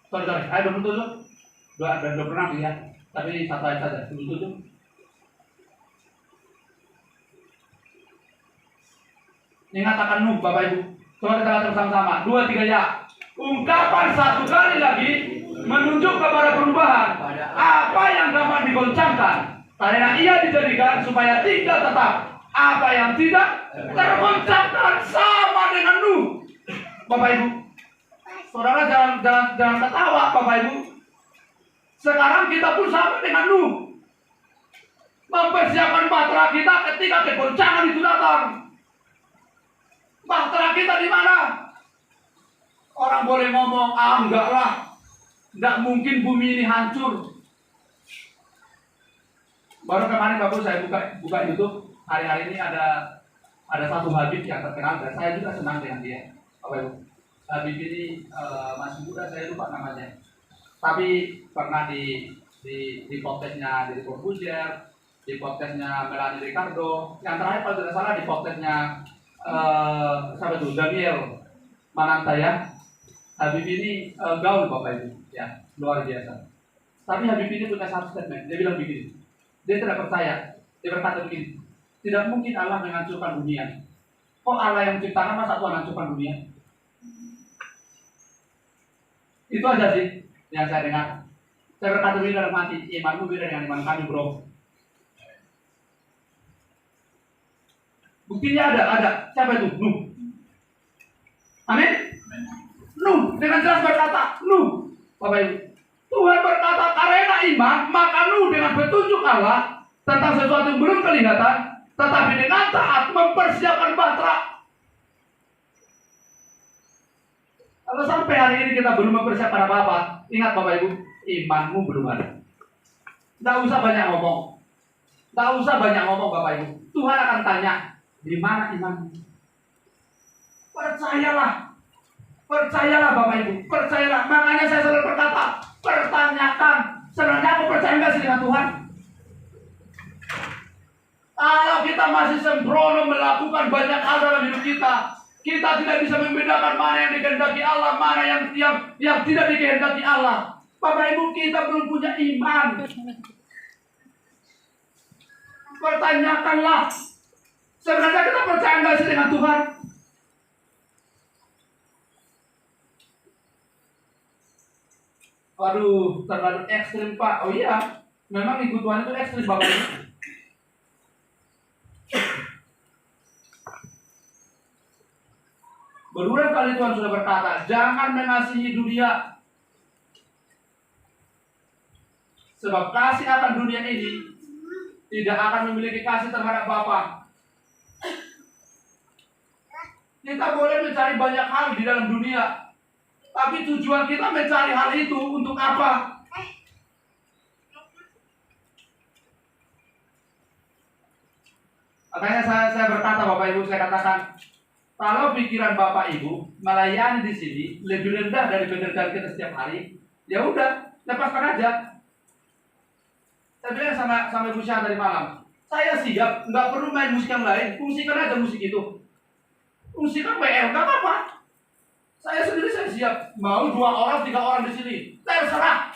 Sorry, ayat 27. Dan 26 ya. Tapi satu ayat saja, 27. Ingat akan Nuh Bapak Ibu. Coba kita baca bersama-sama. 2, 3 ya. Ungkapan satu kali lagi menunjuk kepada perubahan apa yang dapat digoncangkan, karena ia dijadikan supaya tinggal tetap. Apa yang tidak tergoncangkan sama dengan Nuh. Bapak Ibu, saudara jangan ketawa Bapak Ibu. Sekarang kita pun sama dengan Nuh, mempersiapkan bahtera kita ketika kegoncangan itu datang. Bahtera kita di mana? Orang boleh ngomong, enggak lah, enggak mungkin bumi ini hancur. Baru kemarin Bapak saya buka YouTube, hari-hari ini ada satu Habib yang terkenal dan saya juga senang dengan dia. Bapak Ibu, Habib ini masih muda, saya lupa namanya. Tapi pernah di podcastnya di Corbuzier, di podcastnya Melanie Ricardo, yang terakhir kalau tidak salah di podcastnya siapa itu Daniel Manantaya. Habib ini gaul Bapak Ibu, ya luar biasa. Tapi Habib ini punya satu statement, dia bilang begini, dia tidak percaya, dia berkata begini, tidak mungkin Allah menghancurkan dunia. Kok Allah yang menciptakan masa Tuhan hancurkan dunia? Itu aja sih yang saya dengar. Saya berkata begini dalam hati, imanmu beda dengan iman kami bro. Buktinya ada. Siapa itu? Nuh. Amin. Nuh dengan jelas berkata, Nuh, Bapak Ibu, Tuhan berkata karena iman, maka Nuh dengan petunjuk Allah tentang sesuatu yang belum kelihatan, tetapi dengan taat mempersiapkan bahtera. Kalau sampai hari ini kita belum mempersiapkan apa-apa, ingat Bapak Ibu, imanmu belum ada. Tidak usah banyak ngomong. Bapak Ibu. Tuhan akan tanya, di mana imanmu? Percayalah Bapak Ibu, percayalah. Makanya saya selalu berkata, pertanyakan, sebenarnya aku percaya nggak sih dengan Tuhan? Kalau kita masih sembrono melakukan banyak hal dalam hidup kita tidak bisa membedakan mana yang dikehendaki Allah, mana yang tidak dikehendaki Allah. Bapak Ibu, kita belum punya iman. Pertanyakanlah, sebenarnya kita percaya nggak sih dengan Tuhan? Waduh, terlalu ekstrim Pak. Oh iya, memang ikut Tuhan itu ekstrim Bapak Ibu. Berulang kali Tuhan sudah berkata, jangan mengasihi dunia, sebab kasih akan dunia ini tidak akan memiliki kasih terhadap Bapa. Kita boleh mencari banyak hal di dalam dunia, tapi tujuan kita mencari hal itu untuk apa? Makanya saya berkata Bapak Ibu, saya katakan, kalau pikiran Bapak Ibu melayani di sini lebih rendah dari pekerjaan kita setiap hari, ya udah, lepaskan aja. Saya bilang sama Ibu Syah tadi malam, saya siap, nggak perlu main musik yang lain, fungsikan aja musik itu. Fungsikan WL, nggak apa-apa. Saya sendiri saya siap, mau 2 orang, 3 orang di sini, terserah.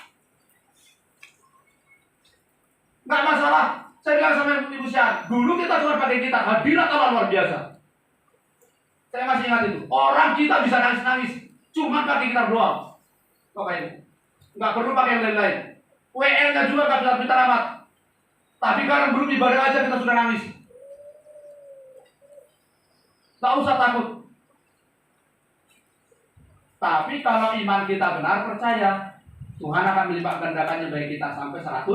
Nggak masalah. Saya bilang sama Ibu Syah, dulu kita cuma pakai gitar, hadirat Allah luar biasa. Saya masih ingat itu. Orang kita bisa nangis-nangis, cuma pakai gitar doang. Bapak Ibu, nggak perlu pakai yang lain-lain. WL-nya juga nggak bisa pintar amat. Tapi kalau belum ibadah aja kita sudah nangis. Tak usah takut. Tapi kalau iman kita benar, percaya Tuhan akan melipat gandakannya bagi kita sampai 100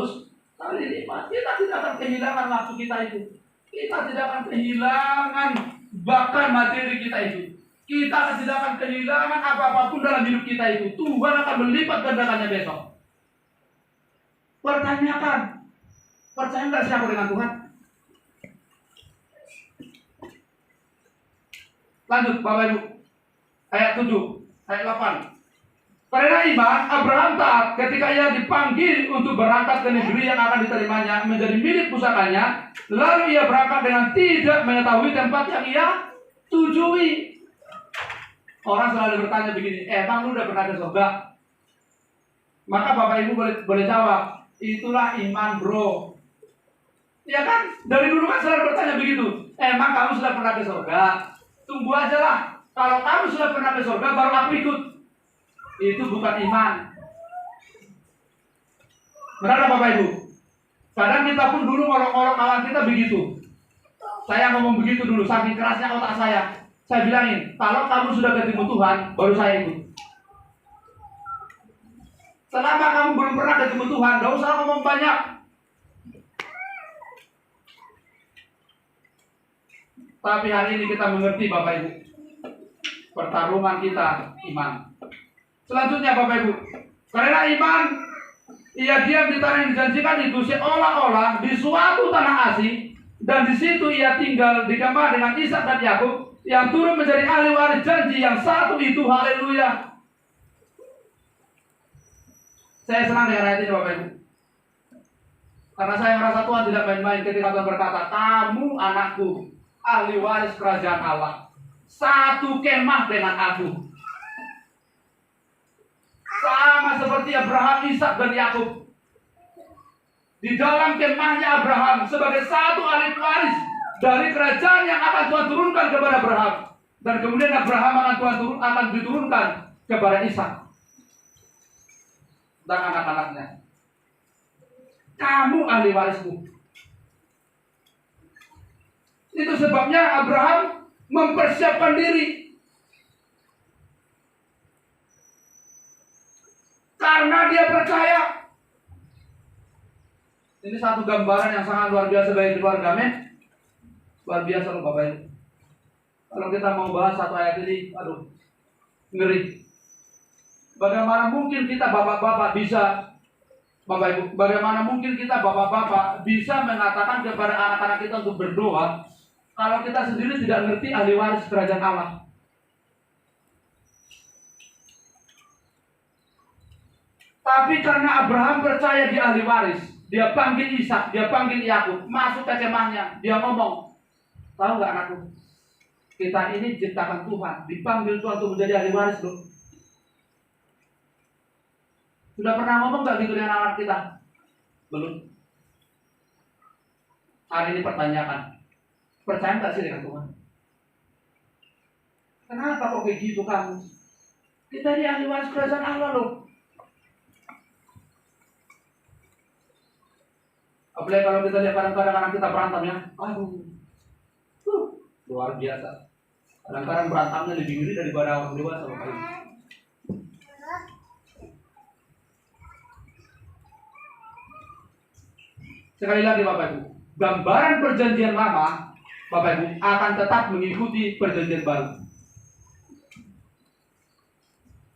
kali lipat. Kita tidak akan kehilangan waktu kita itu. Kita tidak akan kehilangan bahkan materi kita itu. Kita tidak akan kehilangan apa-apapun dalam hidup kita itu. Tuhan akan melipat gandakannya besok. Pertanyakan, percaya nggak sih aku dengan Tuhan? Lanjut, Bapak Ibu. Ayat 7, ayat 8. Karena iman, Abraham taat ketika ia dipanggil untuk berangkat ke negeri yang akan diterimanya menjadi milik pusakanya. Lalu ia berangkat dengan tidak mengetahui tempat yang ia tujui. Orang selalu bertanya begini, emang lu udah pernah ke surga? Maka Bapak Ibu boleh jawab, itulah iman bro. Ya kan? Dari dulu kan selalu bertanya begitu. Emang kamu sudah pernah ke surga? Tunggu aja lah. Kalau kamu sudah pernah ke surga, baru aku ikut. Itu bukan iman. Benar Bapak Ibu? Kadang kita pun dulu ngorok-ngorok kawan kita begitu. Saya ngomong begitu dulu, saking kerasnya otak saya. Saya bilangin, kalau kamu sudah ketemu Tuhan, baru saya ikut. Selama kamu belum pernah ketemu Tuhan, gak usah ngomong banyak. Tapi hari ini kita mengerti Bapak Ibu, pertarungan kita iman. Selanjutnya Bapak Ibu, karena iman, ia diam di tanah yang dijanjikan itu seolah-olah di suatu tanah asing, dan di situ ia tinggal di kemah dengan Ishak dan Yakub yang turut menjadi ahli waris janji yang satu itu. Haleluya. Saya senang dengan ayat ini Bapak Ibu, karena saya merasa Tuhan tidak main-main ketika Tuhan berkata, kamu anakku, ahli waris kerajaan Allah, satu kemah dengan aku. Sama seperti Abraham, Ishak dan Yakub. Di dalam kemahnya Abraham sebagai satu ahli waris dari kerajaan yang akan Tuhan turunkan kepada Abraham, dan kemudian Abraham akan diturunkan kepada Ishak dan anak-anaknya. Kamu ahli warisku. Itu sebabnya Abraham mempersiapkan diri. Karena dia percaya. Ini satu gambaran yang sangat luar biasa bagi keluarga, men. Luar biasa loh Bapak Ibu. Kalau kita mau bahas satu ayat ini, aduh, ngeri. Bagaimana mungkin kita bapak-bapak bisa, Bapak Ibu, bagaimana mungkin kita bapak-bapak bisa mengatakan kepada anak-anak kita untuk berdoa kalau kita sendiri tidak ngerti ahli waris kerajaan Allah? Tapi karena Abraham percaya di ahli waris, dia panggil Ishak, dia panggil Yakub, masuk ke kemahnya, dia ngomong, tahu nggak anakku? Kita ini diciptakan Tuhan, dipanggil Tuhan untuk menjadi ahli waris loh. Sudah pernah ngomong nggak gitu dengan anak kita? Belum. Hari ini pertanyakan, percaya nggak sih dengan Tuhan? Kenapa kok kayak gitu kamu? Kita ini ahli waris kerajaan Allah loh. Apalagi kalau kita lihat kadang-kadang anak kita berantem ya, aduh, luar biasa. Kadang-kadang berantemnya lebih ngeri daripada orang dewasa Bapak Ibu. Sekali lagi Bapak Ibu, gambaran perjanjian lama Bapak Ibu akan tetap mengikuti perjanjian baru.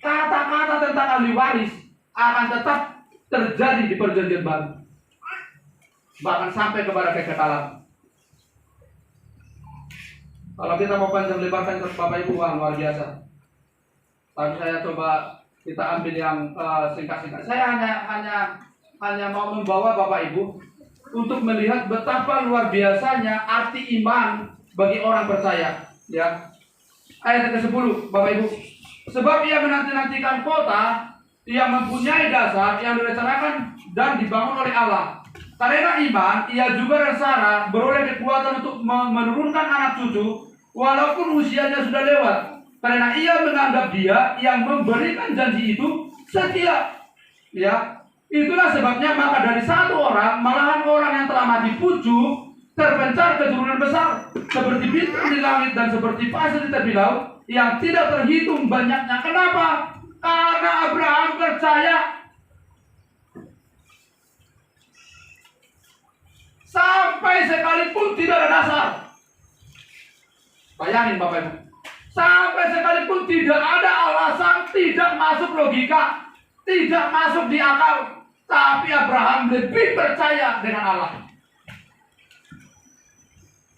Kata-kata tentang ahli waris akan tetap terjadi di perjanjian baru, bahkan sampai kepada kekekalan. Kalau kita mau panjang lebarkan ke Bapak Ibu, luar biasa. Tapi saya coba kita ambil yang singkat-singkat. Saya hanya mau membawa Bapak Ibu untuk melihat betapa luar biasanya arti iman bagi orang percaya. Ya, ayat ke-10 Bapak Ibu. Sebab ia menanti-nantikan kota yang mempunyai dasar yang direncanakan dan dibangun oleh Allah. Karena iman, ia juga dan Sarah beroleh kekuatan untuk menurunkan anak cucu, walaupun usianya sudah lewat. Karena ia menganggap dia yang memberikan janji itu setia. Ya, Itulah sebabnya maka dari satu orang, malahan orang yang telah mati pucuk, terpencar keturunan besar, seperti bintang di langit dan seperti pasir di tepi laut, yang tidak terhitung banyaknya. Kenapa? Karena Abraham percaya. Sampai sekalipun tidak ada dasar. Bayangin Bapak Ibu. Sampai sekalipun tidak ada alasan, tidak masuk logika, tidak masuk di akal. Tapi Abraham lebih percaya dengan Allah.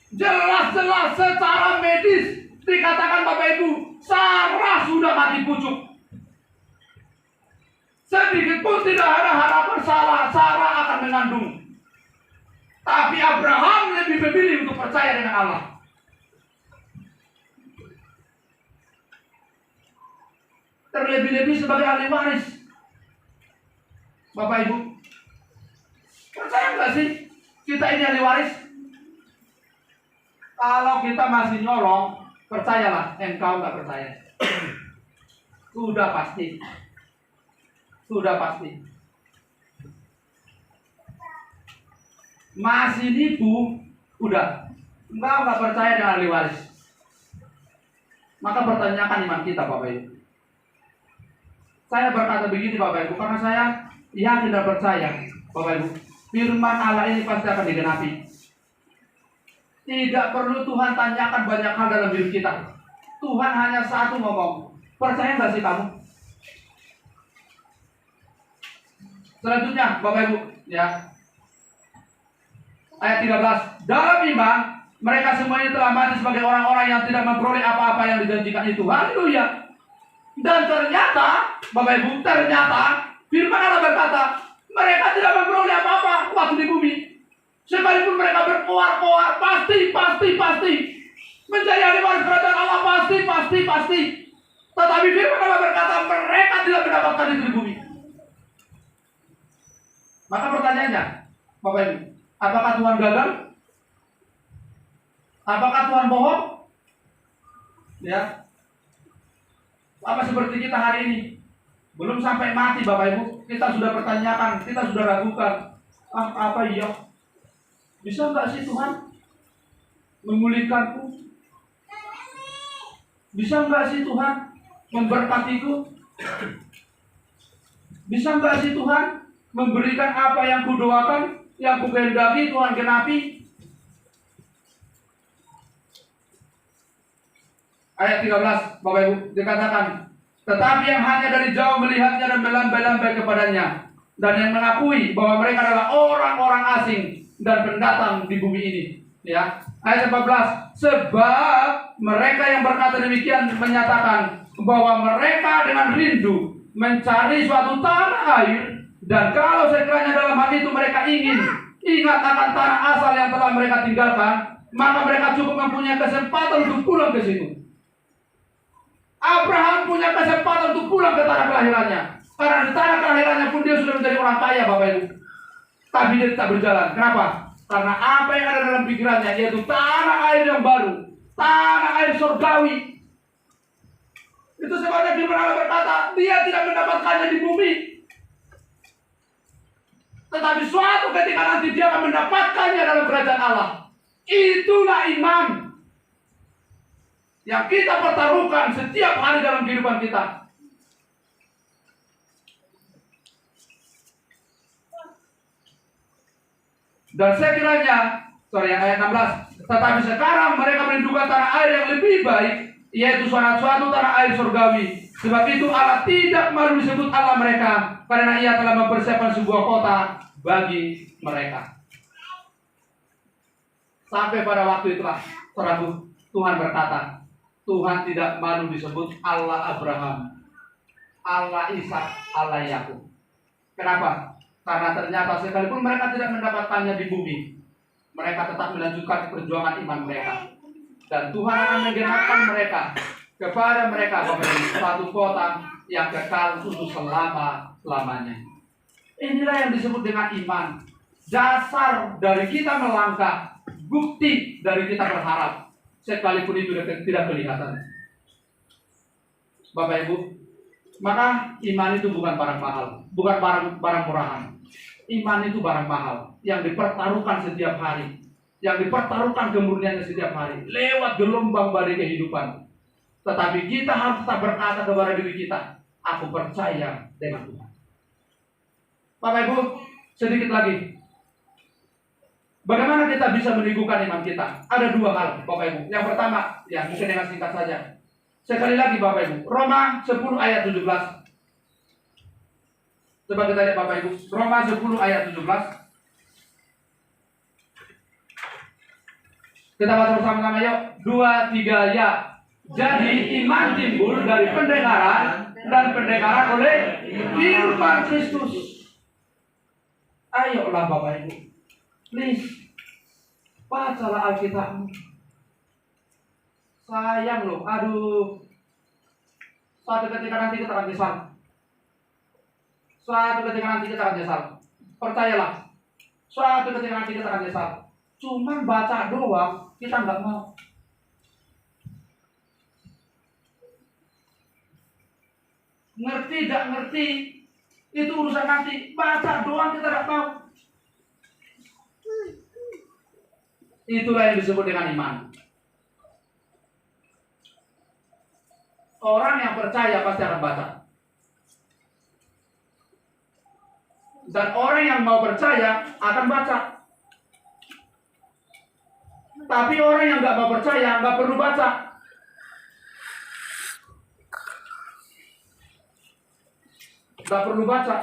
Jelas-jelas secara medis dikatakan Bapak Ibu, Sarah sudah mati pucuk. Sedikit pun tidak ada harapan Sarah akan mengandung. Tapi Abraham lebih memilih untuk percaya dengan Allah. Terlebih-lebih sebagai ahli waris. Bapak Ibu, percaya nggak sih kita ini ahli waris? Kalau kita masih nyolong, percayalah, engkau nggak percaya. Sudah pasti. Sudah pasti. Masih nipu, udah. Engkau nggak percaya dengan ahli waris. Maka pertanyakan iman kita, Bapak Ibu. Saya berkata begini, Bapak Ibu, karena saya yakin dan percaya, Bapak Ibu, firman Allah ini pasti akan digenapi. Tidak perlu Tuhan tanyakan banyak hal dalam diri kita. Tuhan hanya satu ngomong. Percaya nggak sih kamu? Selanjutnya, Bapak Ibu, ya. Ayat 13. Dalam iman, mereka semuanya telah mati sebagai orang-orang yang tidak memperoleh apa-apa yang dijanjikan itu. Haleluya. Dan ternyata, Bapak Ibu, ternyata firman Allah berkata, mereka tidak memperoleh apa-apa waktu di bumi. Sekalipun mereka berkoar-koar, pasti menjadi ahli waris kerajaan Allah, pasti. Tetapi firman Allah berkata, mereka tidak mendapatkan itu di bumi. Maka pertanyaannya, Bapak Ibu, apakah Tuhan gagal? Apakah Tuhan bohong? Ya. Apa seperti kita hari ini? Belum sampai mati Bapak Ibu, kita sudah pertanyakan, kita sudah ragukan. Apa iya? Bisa nggak sih Tuhan memulihkanku? Bisa nggak sih Tuhan memberkatiku? Bisa nggak sih Tuhan memberikan apa yang kudoakan, yang kukehendaki, Tuhan genapi? Ayat 13, Bapak Ibu, dikatakan, tetapi yang hanya dari jauh melihatnya dan melambai-lambai kepadanya, dan yang mengakui bahwa mereka adalah orang-orang asing dan pendatang di bumi ini. Ya, ayat 14, sebab mereka yang berkata demikian menyatakan bahwa mereka dengan rindu mencari suatu tanah air, dan kalau sekiranya dalam hati itu mereka ingin ingat akan tanah asal yang telah mereka tinggalkan, maka mereka cukup mempunyai kesempatan untuk pulang ke situ. Abraham punya kesempatan untuk pulang ke tanah kelahirannya, karena di tanah kelahirannya pun dia sudah menjadi orang kaya, Bapak Ibu. Tapi dia tetap berjalan. Kenapa? Karena apa yang ada dalam pikirannya, yaitu tanah air yang baru, tanah air surgawi. Itu sebabnya firman Allah berkata, dia tidak mendapatkannya di bumi, tetapi suatu ketika nanti dia akan mendapatkannya dalam kerajaan Allah. Itulah iman yang kita pertaruhkan setiap hari dalam kehidupan kita. Dan sekiranya, ayat 16, tetapi sekarang mereka merindukan tanah air yang lebih baik, yaitu suatu tanah air surgawi. Sebab itu Allah tidak malu disebut Allah mereka, karena Ia telah mempersiapkan sebuah kota bagi mereka. Sampai pada waktu itulah, saudaraku, Tuhan berkata, Tuhan tidak malu disebut Allah Abraham, Allah Ishak, Allah Yakub. Kenapa? Karena ternyata sekalipun mereka tidak mendapatkannya di bumi, mereka tetap melanjutkan perjuangan iman mereka. Dan Tuhan akan menggenapkan mereka kepada mereka memberi satu kota yang kekal untuk selama-lamanya. Inilah yang disebut dengan iman. Dasar dari kita melangkah, bukti dari kita berharap, sekalipun itu tidak kelihatan. Bapak Ibu, Maka iman itu bukan barang mahal, bukan barang murahan. Iman itu barang mahal yang dipertaruhkan setiap hari, yang dipertaruhkan kemurniannya setiap hari lewat gelombang badai kehidupan. Tetapi kita harus tetap berkata kepada diri kita, aku percaya dengan Tuhan. Bapak Ibu, sedikit lagi. Bagaimana kita bisa meneguhkan iman kita? Ada dua hal, Bapak Ibu. Yang pertama, ya mungkin dengan singkat saja. Sekali lagi Bapak Ibu, Roma 10 ayat 17. Coba kita lihat Bapak Ibu, Roma 10 ayat 17. Kita baca bersama-sama yuk. 2, 3, ya. Jadi iman timbul dari pendengaran, dan pendengaran oleh firman Kristus. Ayolah Bapak Ibu, please, bacalah Alkitab. Sayang loh, aduh. Suatu ketika nanti kita akan nyesal. Suatu ketika nanti kita akan nyesal. Percayalah, suatu ketika nanti kita akan nyesal. Cuman baca doang, kita nggak mau. Ngerti tidak ngerti, itu urusan nanti. Baca doang kita nggak mau. Itulah yang disebut dengan iman. Orang yang percaya pasti akan baca. Dan orang yang mau percaya akan baca. Tapi orang yang nggak mau percaya nggak perlu baca. Nggak perlu baca.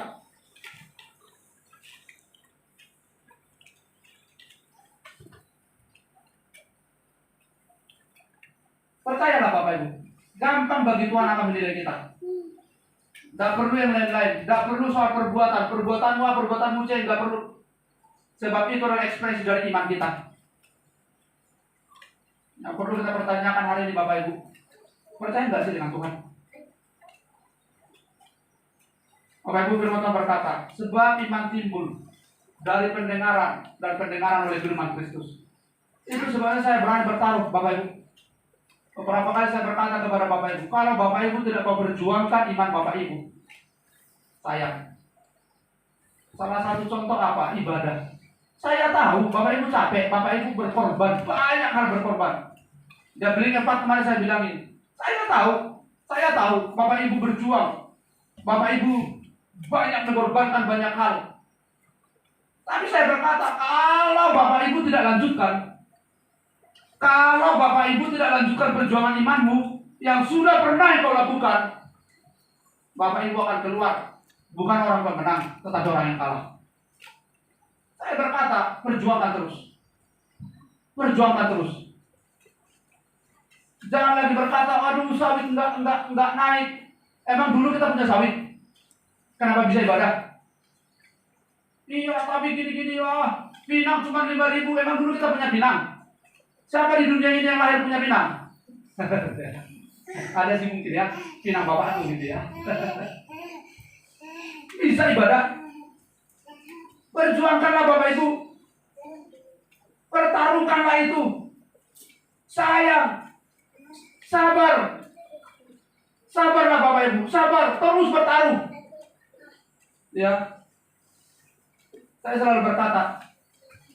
Percayalah Bapak Ibu. Gampang bagi Tuhan akan menilai kita. Tidak perlu yang lain-lain. Tidak perlu soal perbuatan. Perbuatanmu A, perbuatanmu C. Tidak perlu. Sebab itu adalah ekspresi dari iman kita. Yang perlu kita pertanyakan hari ini Bapak Ibu. Percaya nggak sih dengan Tuhan? Bapak Ibu firman Tuhan berkata, sebab iman timbul dari pendengaran, dan pendengaran oleh firman Kristus. Itu sebabnya saya berani bertaruh Bapak Ibu. Beberapa kali saya berkata kepada Bapak Ibu, kalau Bapak Ibu tidak mau berjuangkan iman Bapak Ibu, sayang. Salah satu contoh apa? Ibadah. Saya tahu Bapak Ibu capek, Bapak Ibu berkorban, banyak hal berkorban. Dia beli 4 kemarin saya bilangin, saya tahu Bapak Ibu berjuang, Bapak Ibu banyak mengorbankan banyak hal. Tapi saya berkata, kalau Bapak Ibu tidak lanjutkan, kalau Bapak Ibu tidak lanjutkan perjuangan imanmu yang sudah pernah kau lakukan, Bapak Ibu akan keluar bukan orang pemenang, tetapi orang yang kalah. Saya berkata, perjuangkan terus. Perjuangkan terus. Jangan lagi berkata, aduh sawit enggak naik. Emang dulu kita punya sawit? Kenapa bisa ibadah? Iya, tapi gini-gini lah. Pinang cuma 5.000, emang dulu kita punya pinang? Siapa di dunia ini yang lahir punya pinang? Ada sih mungkin ya, pinang bapak tuh gitu ya. Bisa ibadah. Perjuangkanlah Bapak Ibu. Pertaruhkanlah itu. Sayang. Sabar. Sabarlah Bapak Ibu. Sabar. Terus bertaruh. Ya. Saya selalu berkata,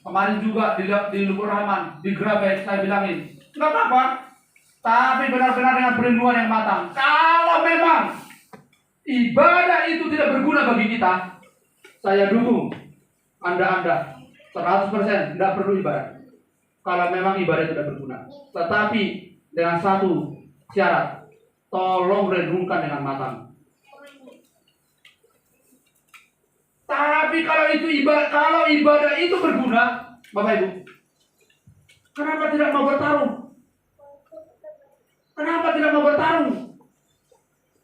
kemarin juga di Lubuk Rahman, di Grabek, saya bilangin, nggak apa-apa, tapi benar-benar dengan perinduan yang matang. Kalau memang ibadah itu tidak berguna bagi kita, saya dukung Anda 100% tidak perlu ibadah. Kalau memang ibadah itu tidak berguna. Tetapi dengan satu syarat, tolong renungkan dengan matang. Tapi kalau ibadah itu berguna, Bapak Ibu, kenapa tidak mau bertarung? Kenapa tidak mau bertarung?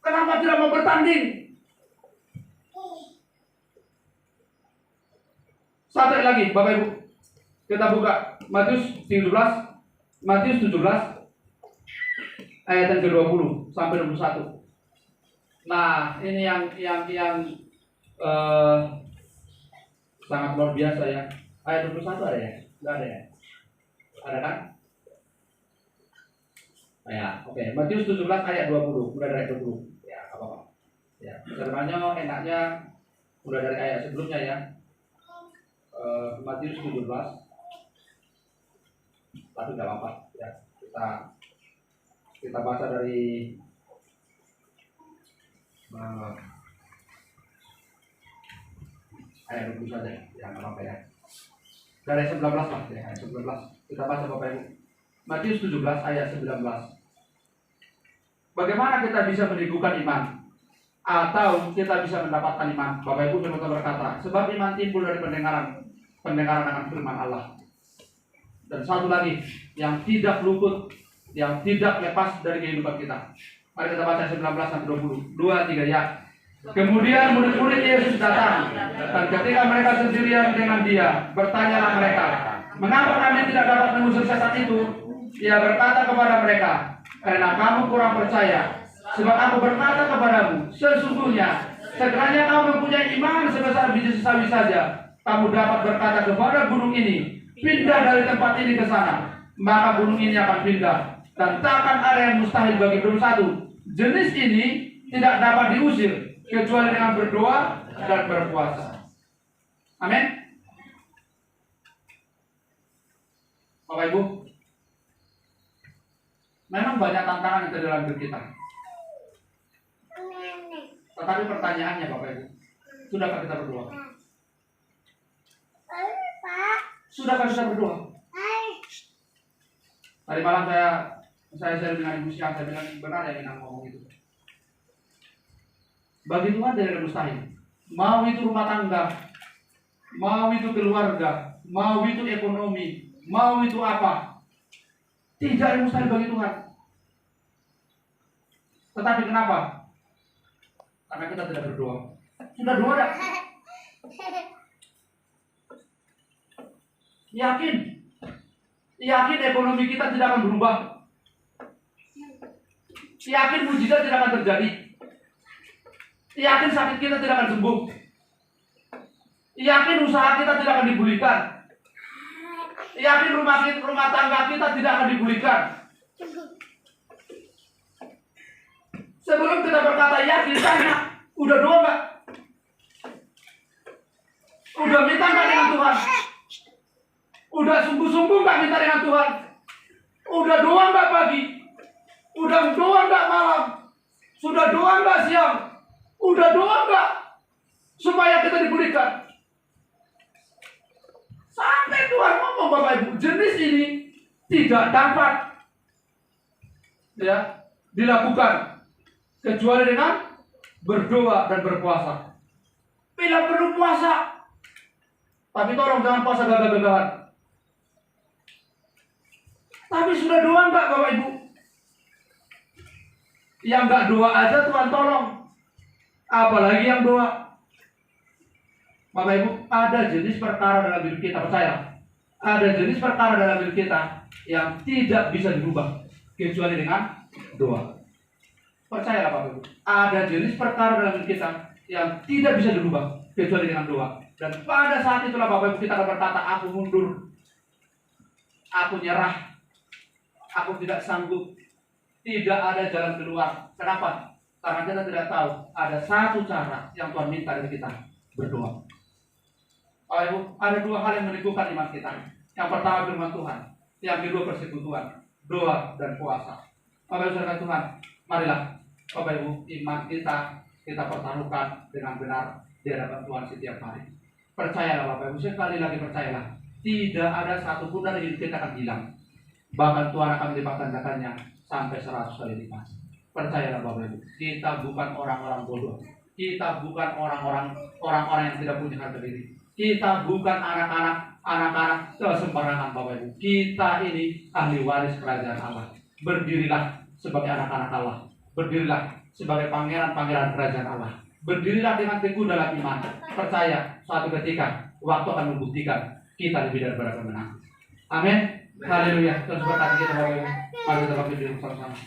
Kenapa tidak mau bertanding? Satu lagi, Bapak Ibu, kita buka Matius 17 ayat yang ke-20 sampai 21. Nah, ini yang sangat luar biasa ya. Ayat 21 ada ya? Enggak ada ya? Ada kan? Ya, oke. Matius 17 ayat 20, mulai dari ayat 20. Ya, apa-apa. Ya, sebenarnya enaknya udah dari ayat sebelumnya ya. Matius 17. Tapi nggak apa-apa ya. Kita baca dari ayat 20 saja ya, nggak apa-apa ya. Dari 19 lah ya, ayat 19. Kita baca Bapak Ibu. Matius 17 ayat 19. Bagaimana kita bisa meninggikan iman? Atau kita bisa mendapatkan iman? Bapak Ibu firman berkata, sebab iman timbul dari pendengaran akan firman Allah. Dan satu lagi yang tidak luput, yang tidak lepas dari kehidupan kita. Mari kita baca 19 sampai 20. 2, 3 ya. Kemudian murid-murid Yesus datang, dan ketika mereka sendirian dengan dia, bertanyalah mereka, mengapa kami tidak dapat mengusir setan itu? Ia berkata kepada mereka, karena kamu kurang percaya. Sebab aku berkata kepadamu, sesungguhnya sekiranya kamu mempunyai iman sebesar biji sawi saja, kamu dapat berkata kepada gunung ini, pindah dari tempat ini ke sana, maka gunung ini akan pindah, dan takkan ada yang mustahil bagi satu. Jenis ini tidak dapat diusir kecuali dengan berdoa dan berpuasa. Amin. Bapak Ibu, memang banyak tantangan yang terjadi dalam hidup kita. Tetapi pertanyaannya Bapak Ibu, sudahkah kita berdoa? Sudahkah kita berdoa? Tadi malam saya dengan Ibu Syah, saya bilang benar ya Minang ngomong itu. Bagi Tuhan tidak ada mustahil. Mau itu rumah tangga, mau itu keluarga, mau itu ekonomi, mau itu apa, tidak ada mustahil bagi Tuhan. Tetapi kenapa? Karena kita tidak berdoa. Sudah doa dah. Yakin ekonomi kita tidak akan berubah. Yakin mujizat tidak akan terjadi. Yakin sakit kita tidak akan sembuh. Yakin usaha kita tidak akan dipulihkan. Yakin rumah tangga kita tidak akan dipulihkan. Sebelum kita berkata yakin, tanya, udah doa nggak? Udah minta nggak dengan Tuhan? Udah sungguh-sungguh nggak minta dengan Tuhan? Udah doa nggak pagi? Udah doa nggak malam? Sudah doa nggak siang? Udah doa nggak supaya kita dipulihkan? Sampai Tuhan ngomong Bapak Ibu, jenis ini tidak dapat ya dilakukan kecuali dengan berdoa dan berpuasa. Bila perlu puasa, tapi tolong jangan puasa gagal-gagalan. Tapi sudah doa enggak Bapak Ibu? Yang enggak doa aja Tuhan tolong, apalagi yang doa. Bapak Ibu, ada jenis perkara dalam hidup kita, percaya. Ada jenis perkara dalam hidup kita yang tidak bisa dirubah kecuali dengan doa. Percayalah Bapak Ibu, ada jenis perkara dalam hidup kita yang tidak bisa dirubah kecuali dengan doa. Dan pada saat itulah Bapak Ibu kita akan berkata, aku mundur, aku nyerah, aku tidak sanggup, tidak ada jalan keluar. Kenapa? Karena kita tidak tahu ada satu cara yang Tuhan minta dari kita, berdoa. Bapak Ibu, ada dua hal yang meninggikan iman kita. Yang pertama firman Tuhan, yang kedua persekutuan, doa dan puasa. Bapak Ibu saudara Tuhan, marilah Bapak Ibu, iman kita pertaruhkan dengan benar di hadapan Tuhan setiap hari. Percayalah Bapak Ibu, sekali lagi percayalah, tidak ada satupun dari hidup kita akan hilang. Bahkan Tuhan akan melipat gandakannya sampai 100 kali lipat. Percayalah Bapak Ibu, kita bukan orang-orang bodoh. Kita bukan orang-orang yang tidak punya harga diri. Kita bukan anak-anak sembarangan Bapak Ibu. Kita ini ahli waris kerajaan Allah. Berdirilah sebagai anak-anak Allah. Berdirilah sebagai pangeran-pangeran kerajaan Allah. Berdirilah dengan teguh dalam iman. Percaya suatu ketika waktu akan membuktikan kita lebih daripada pemenang. Amin. Haleluya. Terus berkati kita Bapak Ibu. Mari kita berdiri bersama-sama.